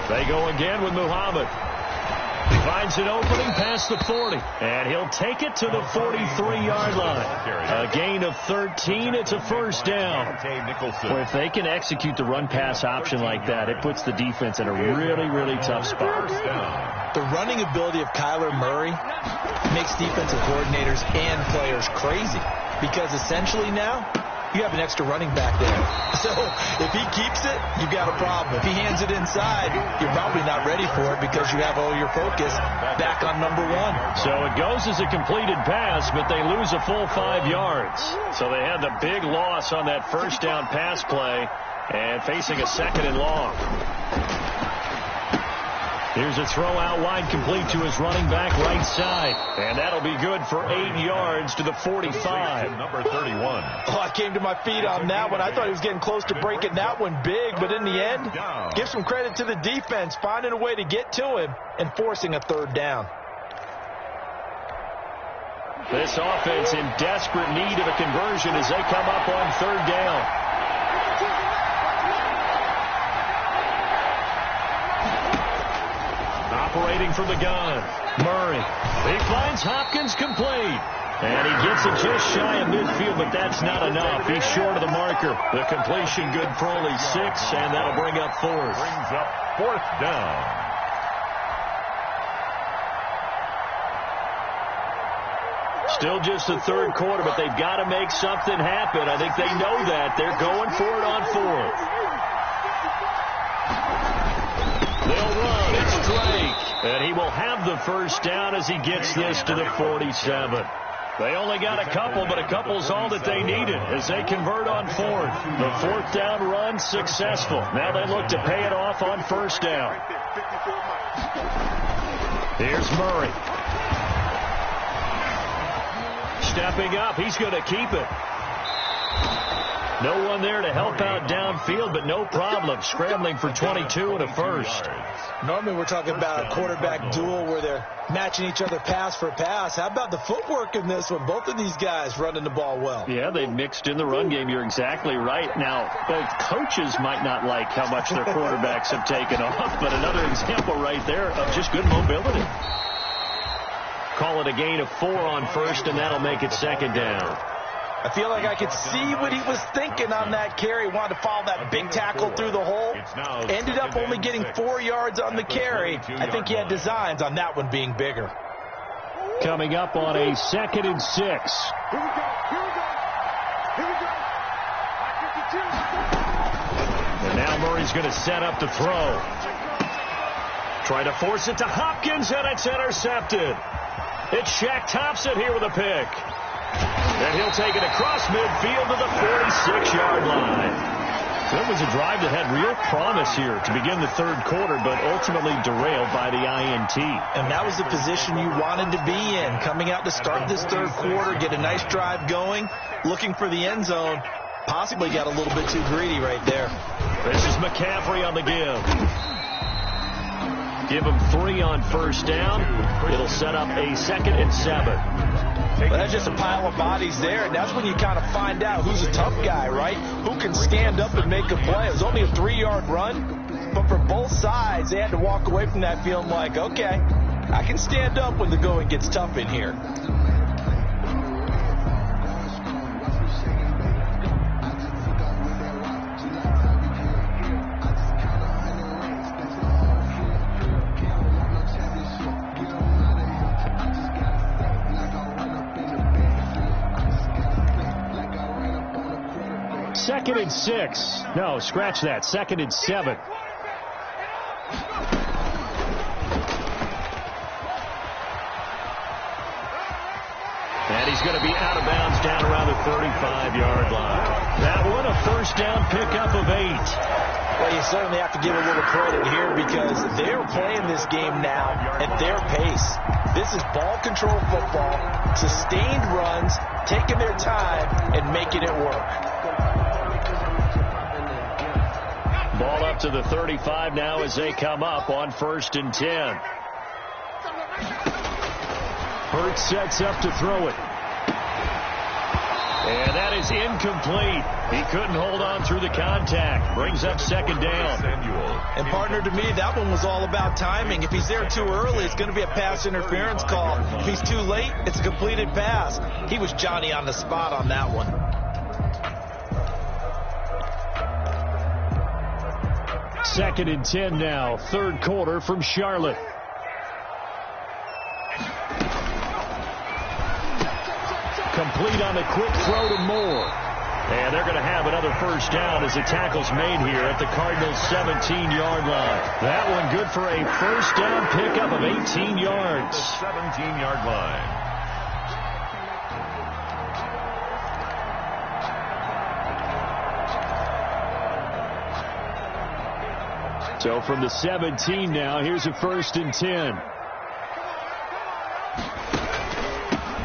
They go again with Muhammad. Finds an opening past the 40, and he'll take it to the 43-yard line. A gain of 13. It's a first down. Well, if they can execute the run-pass option like that, it puts the defense in a really, really tough spot. The running ability of Kyler Murray makes defensive coordinators and players crazy, because essentially now you have an extra running back there. So if he keeps it, you've got a problem. If he hands it inside, you're probably not ready for it because you have all your focus back on number one. So it goes as a completed pass, but they lose a full 5 yards. So they had the big loss on that first down pass play and facing a 2nd and long. Here's a throw out wide, complete to his running back right side. And that'll be good for 8 yards to the 45. Number 31. Oh, I came to my feet on that one. I thought he was getting close to breaking that one big, but in the end, give some credit to the defense, finding a way to get to him and forcing a 3rd down. This offense in desperate need of a conversion as they come up on 3rd down. Operating from the gun, Murray. He finds Hopkins complete. And he gets it just shy of midfield, but that's not enough. He's short of the marker. The completion good for only 6, and that'll bring up 4th. Brings up 4th down. Still just the 3rd quarter, but they've got to make something happen. I think they know that. They're going for it on 4th. They'll run. It's Drake. And he will have the first down as he gets this to the 47. They only got a couple, but a couple's all that they needed as they convert on 4th. The 4th down run successful. Now they look to pay it off on 1st down. Here's Murray. Stepping up. He's going to keep it. No one there to help out downfield, but no problem. Scrambling for 22 and a first. Normally we're talking about a quarterback duel where they're matching each other pass for pass. How about the footwork in this one? Both of these guys running the ball well. Yeah, they've mixed in the run game. You're exactly right. Now, both coaches might not like how much their quarterbacks have taken off, but another example right there of just good mobility. Call it a gain of 4 on 1st, and that'll make it 2nd down. I feel like I could see what he was thinking on that carry. Wanted to follow that big tackle through the hole. Ended up only getting 4 yards on the carry. I think he had designs on that one being bigger. Coming up on a 2nd and 6. And now Murray's going to set up to throw. Try to force it to Hopkins, and it's intercepted. It's Shaq Thompson here with a pick. And he'll take it across midfield to the 46-yard line. That was a drive that had real promise here to begin the 3rd quarter, but ultimately derailed by the INT. And that was the position you wanted to be in. Coming out to start this 3rd quarter, get a nice drive going, looking for the end zone. Possibly got a little bit too greedy right there. This is McCaffrey on the give. Give him 3 on 1st down. It'll set up a 2nd and 7. Well, that's just a pile of bodies there, and that's when you kind of find out who's a tough guy, right? Who can stand up and make a play. It was only a 3-yard run, but for both sides, they had to walk away from that feeling like, okay, I can stand up when the going gets tough in here. Second and 6. No, scratch that. 2nd and 7. And he's going to be out of bounds down around the 35-yard line. That one, a first down pickup of 8. Well, you certainly have to give a little credit here because they're playing this game now at their pace. This is ball control football, sustained runs, taking their time, and making it work. Ball up to the 35 now as they come up on 1st and 10. Hurts sets up to throw it. And that is incomplete. He couldn't hold on through the contact. Brings up second down. And partner, to me, that one was all about timing. If he's there too early, it's going to be a pass interference call. If he's too late, it's a completed pass. He was Johnny on the spot on that one. Second and 10 now. Third quarter from Charlotte. Complete on the quick throw to Moore. And they're going to have another first down as the tackle's made here at the Cardinals' 17-yard line. That one good for a first down pickup of 18 yards. The 17-yard line. So from the 17 now, here's a first and 10.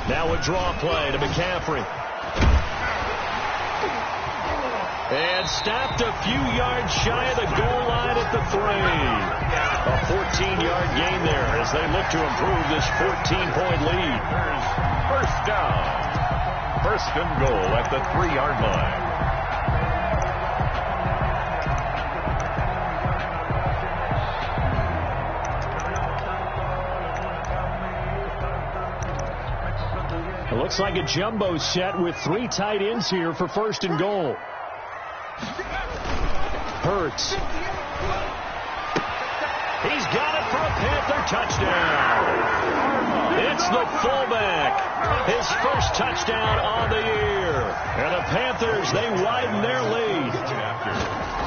Now a draw play to McCaffrey. And stopped a few yards shy of the goal line at the 3. A 14-yard gain there as they look to improve this 14-point lead. There's first down. First and goal at the 3-yard line. It looks like a jumbo set with 3 tight ends here for first and goal. Hurts. He's got it for a Panther touchdown. It's the fullback. His first touchdown on the year. And the Panthers, they widen their lead.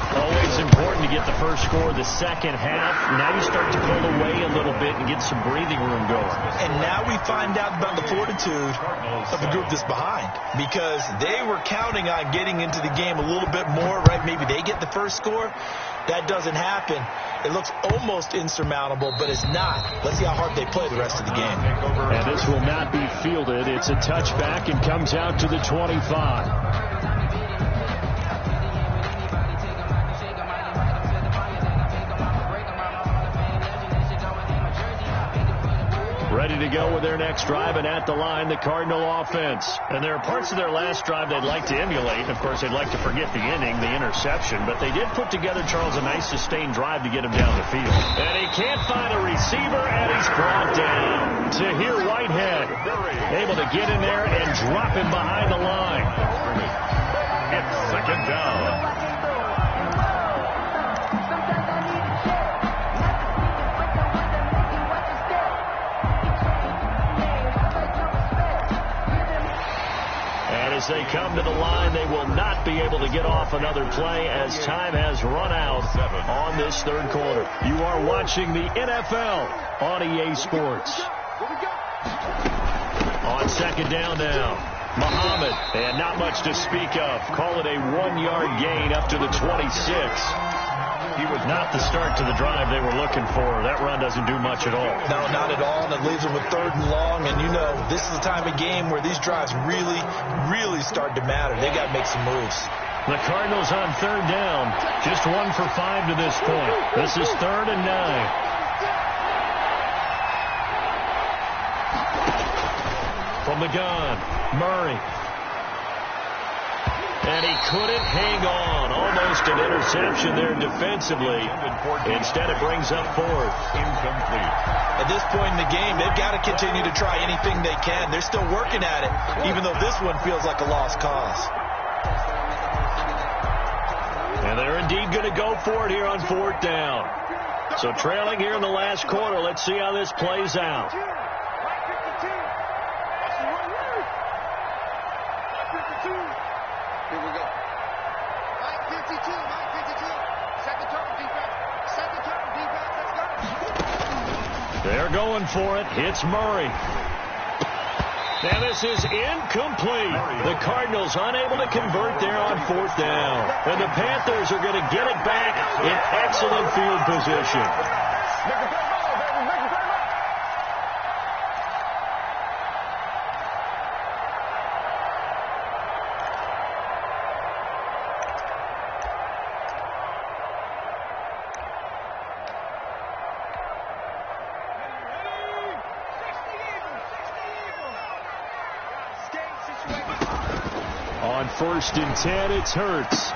Always important to get the first score the second half. Now you start to pull away a little bit and get some breathing room going. And now we find out about the fortitude of the group that's behind, because they were counting on getting into the game a little bit more, right? Maybe they get the first score. That doesn't happen. It looks almost insurmountable, but it's not. Let's see how hard they play the rest of the game. And this will not be fielded. It's a touchback and comes out to the 25. Ready to go with their next drive, and at the line, the Cardinal offense. And there are parts of their last drive they'd like to emulate. Of course, they'd like to forget the inning, the interception, but they did put together, Charles, a nice sustained drive to get him down the field. And he can't find a receiver, and he's brought down. Tahir Whitehead able to get in there and drop him behind the line. It's second down. As they come to the line, they will not be able to get off another play as time has run out on this third quarter. You are watching the NFL on EA Sports. On second down now, Muhammad, and not much to speak of. Call it a 1-yard gain up to the 26. He was not the start to the drive they were looking for. That run doesn't do much at all. No, not at all, and it leaves them with third and long. And you know, this is the time of game where these drives really, really start to matter. They got to make some moves. The Cardinals on third down, just 1 for 5 to this point. This is 3rd and 9. From the gun, Murray. And he couldn't hang on. Almost an interception there defensively. Instead, it brings up 4th. Incomplete. At this point in the game, they've got to continue to try anything they can. They're still working at it, even though this one feels like a lost cause. And they're indeed going to go for it here on 4th down. So trailing here in the last quarter. Let's see how this plays out. Here we go. Line 52, line 52. Second turn defense. Second turn defense. Let's go. They're going for it. It's Murray. And this is incomplete. The Cardinals unable to convert there on 4th down. And the Panthers are going to get it back in excellent field position. on 1st and 10. It's Hurts.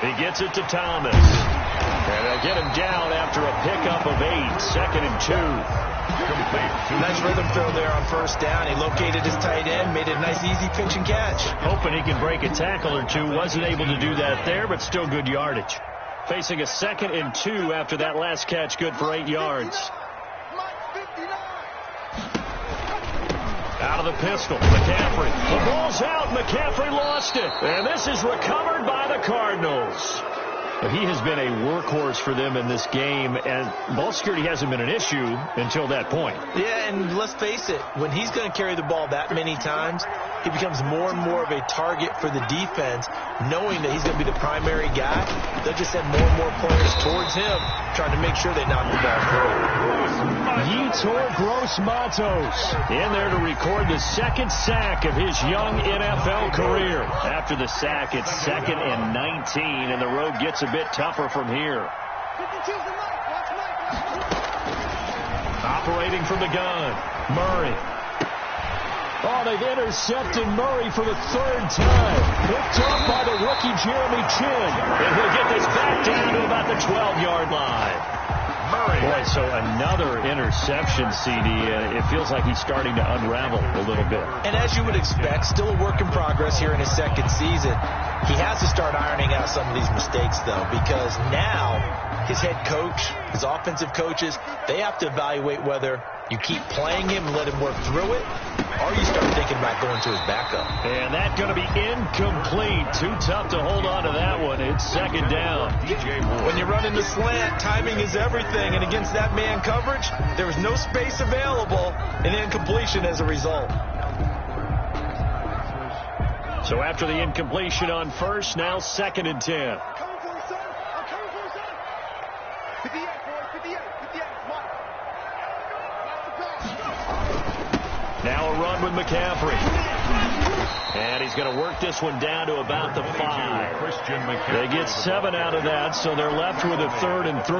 He gets it to Thomas. And they get him down after a pickup of 8. 2nd and 2. Nice rhythm throw there on 1st down. He located his tight end, made it a nice easy pitch and catch. Hoping he can break a tackle or two. Wasn't able to do that there, but still good yardage. Facing a 2nd and 2 after that last catch, good for 8 yards. Out of the pistol, McCaffrey. The ball's out. McCaffrey lost it. And this is recovered by the Cardinals. He has been a workhorse for them in this game, and ball security hasn't been an issue until that point. Yeah, and let's face it, when he's going to carry the ball that many times, he becomes more and more of a target for the defense, knowing that he's going to be the primary guy. They'll just send more and more players towards him, trying to make sure they knock the ball through. Yetur Gross-Matos in there to record the 2nd sack of his young NFL career. After the sack, it's 2nd and 19, and the road gets a bit tougher from here. Operating from the gun, Murray. Oh, they've intercepted Murray for the 3rd time. Picked up by the rookie Jeremy Chin. And he'll get this back down to about the 12-yard line. Murray. Boy, so another interception, CD. It feels like he's starting to unravel a little bit. And as you would expect, still a work in progress here in his 2nd season. He has to start ironing out some of these mistakes, though, because now his head coach, his offensive coaches, they have to evaluate whether you keep playing him and let him work through it, or you start thinking about going to his backup. And that's going to be incomplete. Too tough to hold on to that one. It's 2nd down. When you run into slant, timing is everything, and against that man coverage, there was no space available, and incompletion as a result. So after the incompletion on 1st, now 2nd and 10. Now a run with McCaffrey. And he's going to work this one down to about the 5. They get 7 out of that, so they're left with a 3rd and 3.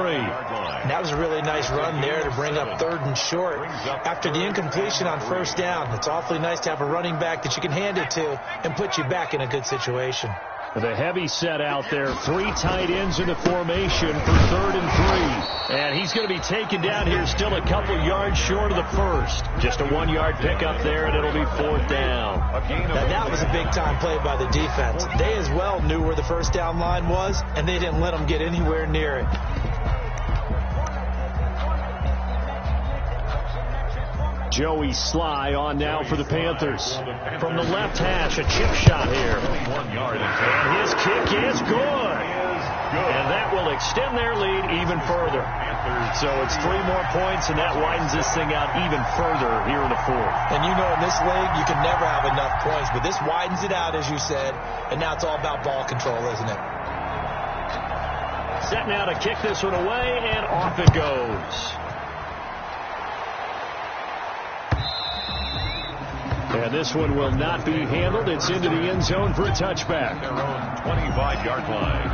That was a really nice run there to bring up 3rd and short. After the incompletion on 1st down, it's awfully nice to have a running back that you can hand it to and put you back in a good situation. The heavy set out there. 3 tight ends in the formation for 3rd and 3. And he's going to be taken down here still a couple yards short of the 1st. Just a 1-yard pickup there, and it'll be 4th down. Now that was a big-time play by the defense. They as well knew where the 1st down line was, and they didn't let them get anywhere near it. Joey Sly on now for the Panthers. From the left hash, a chip shot here. And his kick is good. And that will extend their lead even further. So it's 3 more points, and that widens this thing out even further here in the 4th. And you know in this league, you can never have enough points, but this widens it out, as you said, and now it's all about ball control, isn't it? Set now to kick this one away, and off it goes. And this one will not be handled. It's into the end zone for a touchback. Their own 25-yard line.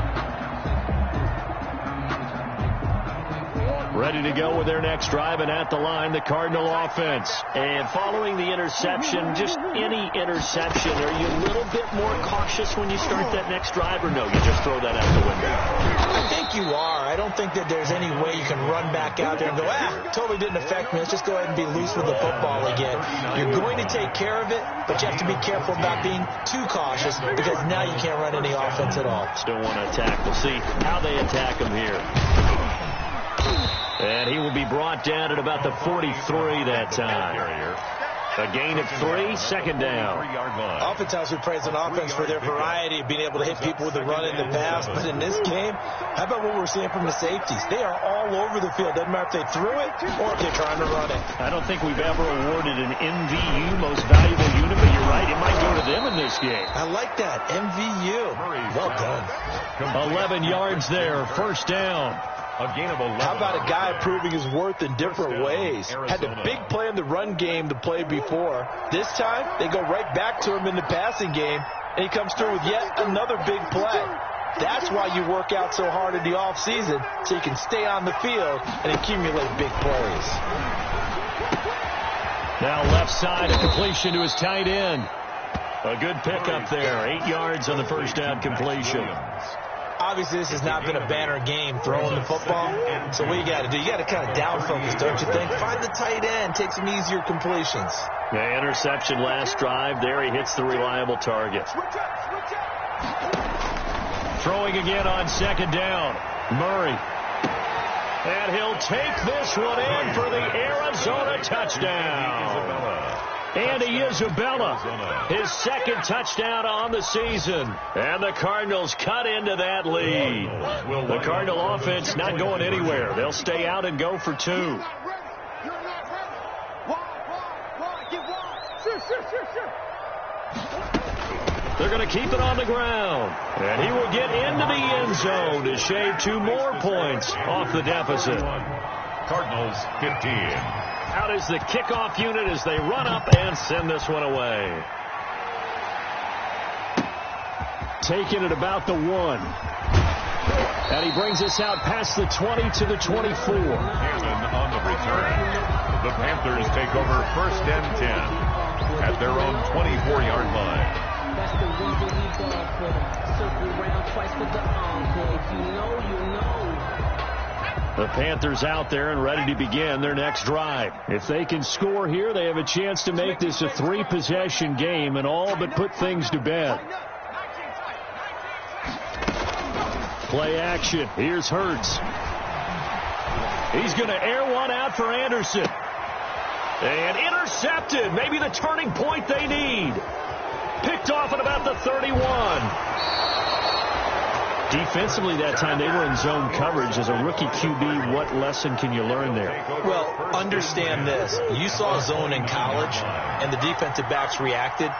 Ready to go with their next drive, and at the line, the Cardinal offense. And following the interception, just any interception, are you a little bit more cautious when you start that next drive, or no, you just throw that out the window? I think you are. I don't think that there's any way you can run back out there and go, totally didn't affect me. Let's just go ahead and be loose with the football again. You're going to take care of it, but you have to be careful about being too cautious, because now you can't run any offense at all. Still want to attack. We'll see how they attack him here. And he will be brought down at about the 43 that time. A gain of 3, 2nd down. Oftentimes we praise an offense for their variety of being able to hit people with the run and the pass, but in this game, how about what we're seeing from the safeties? They are all over the field. Doesn't matter if they threw it or if they're trying to run it. I don't think we've ever awarded an MVU, most valuable unit, but you're right, it might go to them in this game. I like that, MVU. Well done. 11 yards there, 1st down. A gain of 11. How about a guy proving his worth in different ways? Had the big play in the run game to play before. This time, they go right back to him in the passing game, and he comes through with yet another big play. That's why you work out so hard in the offseason, so you can stay on the field and accumulate big plays. Now left side, a completion to his tight end. A good pickup there. 8 yards on the first down completion. Obviously, this has not been a banner game throwing the football. So what you got to do, you got to kind of down focus, don't you think? Find the tight end, take some easier completions. The interception last drive. There he hits the reliable target. Throwing again on second down. Murray. And he'll take this one in for the Arizona touchdown. Andy Isabella, his second touchdown on the season. And the Cardinals cut into that lead. The Cardinal offense not going anywhere. They'll stay out and go for 2. They're going to keep it on the ground. And he will get into the end zone to shave 2 more points off the deficit. Cardinals 15. Out is the kickoff unit as they run up and send this one away. Taking it about the 1. And he brings us out past the 20 to the 24. Cannon on the return. The Panthers take over first and 10 at their own 24-yard line. That's the reason we ball for them. Circle around twice for the encore. If you know, you know. The Panthers out there and ready to begin their next drive. If they can score here, they have a chance to make this a 3-possession game and all but put things to bed. Play action. Here's Hurts. He's going to air one out for Anderson. And intercepted. Maybe the turning point they need. Picked off at about the 31. Defensively that time, they were in zone coverage. As a rookie QB, what lesson can you learn there? Well, understand this. You saw zone in college, and the defensive backs reacted,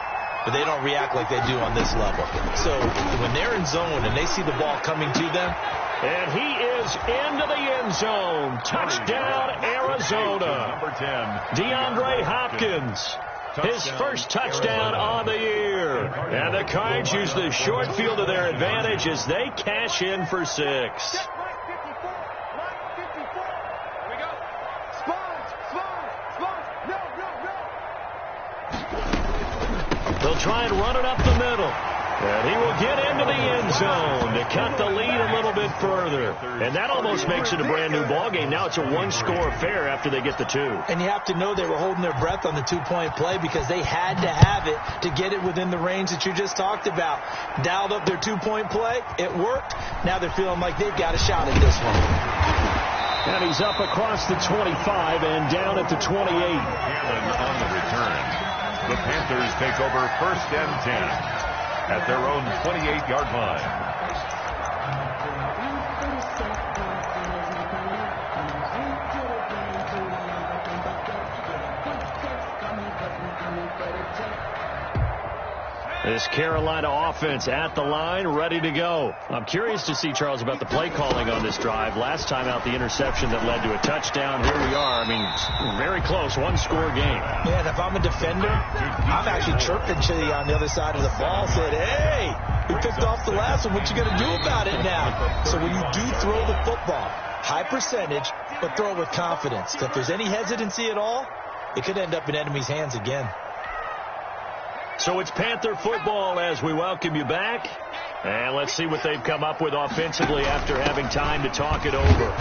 but they don't react like they do on this level. So when they're in zone and they see the ball coming to them. And he is into the end zone. Touchdown, Arizona. Number 10. DeAndre Hopkins. His first touchdown on the year. And the Cards use the short field to their advantage as they cash in for 6. Here we go. No. They'll try and run it up the middle. And he will get into the end zone to cut the lead a little bit further. And that almost makes it a brand new ball game. Now it's a 1-score affair after they get the 2. And you have to know they were holding their breath on the 2-point play because they had to have it to get it within the range that you just talked about. Dialed up their 2-point play. It worked. Now they're feeling like they've got a shot at this one. And he's up across the 25 and down at the 28. Cannon on the return. The Panthers take over first and 10 at their own 28-yard line. This Carolina offense at the line, ready to go. I'm curious to see, Charles, about the play calling on this drive. Last time out, the interception that led to a touchdown. Here we are. I mean, very close, 1-score game. Yeah, and if I'm a defender, I'm actually chirping to you on the other side of the ball, said, hey, we picked off the last one. What you going to do about it now? So when you do throw the football, high percentage, but throw it with confidence. If there's any hesitancy at all, it could end up in enemy's hands again. So it's Panther football as we welcome you back. And let's see what they've come up with offensively after having time to talk it over.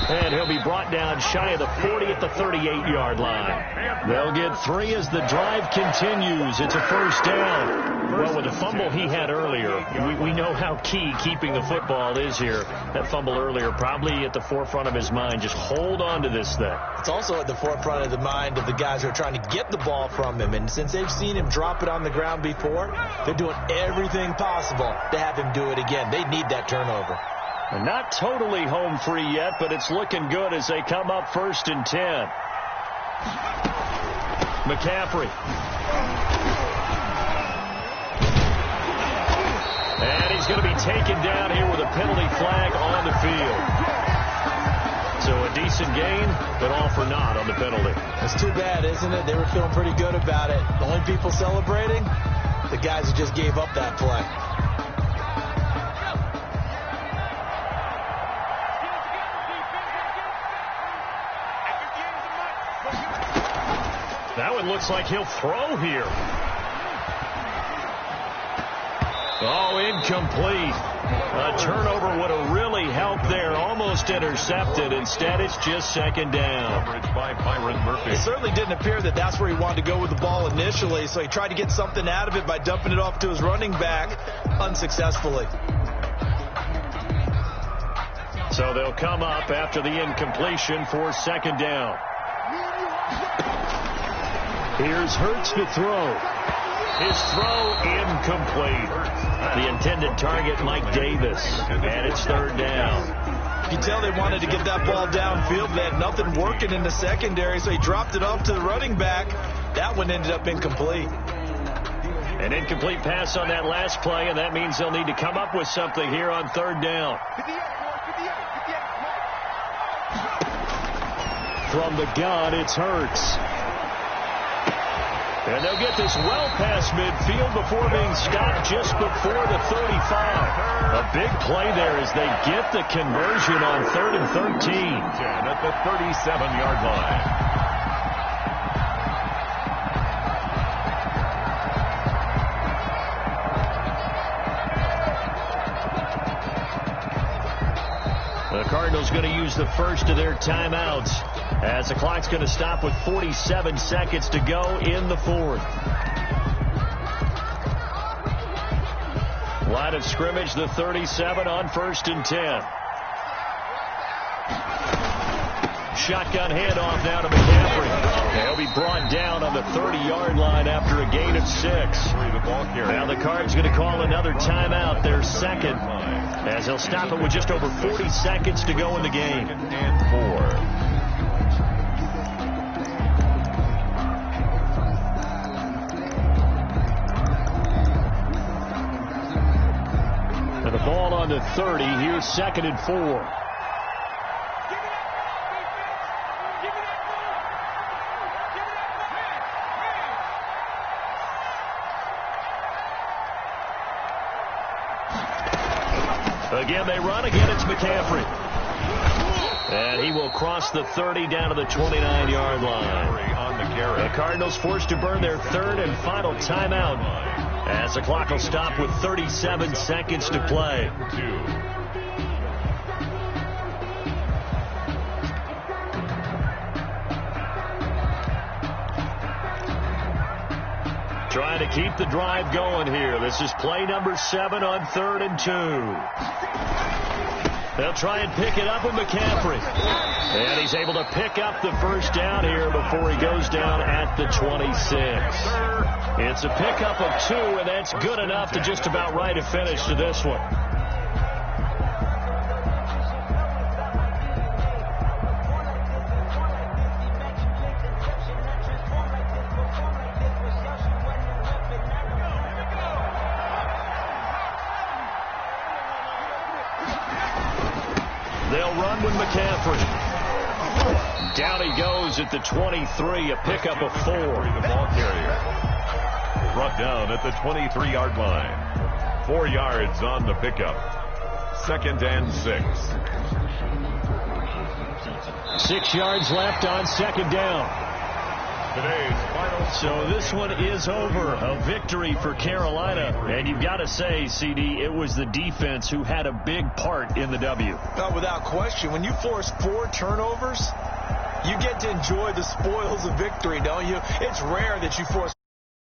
And he'll be brought down shy of the 40 at the 38-yard line. They'll get 3 as the drive continues. It's a first down. Well, with the fumble he had earlier, we know how key keeping the football is here. That fumble earlier probably at the forefront of his mind. Just hold on to this thing. It's also at the forefront of the mind of the guys who are trying to get the ball from him. And since they've seen him drop it on the ground before, they're doing everything possible to have him do it again. They need that turnover. And not totally home free yet, but it's looking good as they come up first and 10. McCaffrey. And he's going to be taken down here with a penalty flag on the field. So a decent gain, but all for naught on the penalty. It's too bad, isn't it? They were feeling pretty good about it. The only people celebrating, the guys who just gave up that play. That one looks like he'll throw here. Oh, incomplete. A turnover would have really helped there. Almost intercepted. Instead, it's just second down. Coverage by Byron Murphy. It certainly didn't appear that that's where he wanted to go with the ball initially, so he tried to get something out of it by dumping it off to his running back unsuccessfully. So they'll come up after the incompletion for second down. Here's Hurts to throw. His throw incomplete. The intended target, Mike Davis. And it's third down. You can tell they wanted to get that ball downfield. They had nothing working in the secondary, so he dropped it off to the running back. That one ended up incomplete. An incomplete pass on that last play, and that means they'll need to come up with something here on third down. From the gun, it's Hurts. And they'll get this well past midfield before being stopped just before the 35. A big play there as they get the conversion on 3rd and 13. At the 37-yard line. The Cardinals going to use the first of their timeouts as the clock's going to stop with 47 seconds to go in the fourth. Line of scrimmage, the 37 on 1st and 10. Shotgun handoff now to McCaffrey. He'll be brought down on the 30-yard line after a gain of 6. Now the Cards going to call another timeout, their second, as they'll stop it with just over 40 seconds to go in the game. And 4. And the ball on the 30. Here's 2nd and 4. Again, they run. Again, it's McCaffrey. And he will cross the 30 down to the 29-yard line. On the carry. The Cardinals forced to burn their third and final timeout as the clock will stop with 37 seconds to play. 2. Trying to keep the drive going here. This is play number 7 on 3rd and 2. They'll try and pick it up with McCaffrey. And he's able to pick up the first down here before he goes down at the 26. It's a pickup of 2, and that's good enough to just about write a finish to this one. They'll run with McCaffrey. Down he goes at the 23, a pickup of 4. The ball carrier brought down at the 23-yard line. 4 yards on the pickup. 2nd and 6. 6 yards left on 2nd down. Today's final. So this one is over. A victory for Carolina. And you've got to say, CD, it was the defense who had a big part in the W. Not without question. When you force 4 turnovers, you get to enjoy the spoils of victory, don't you? It's rare that you force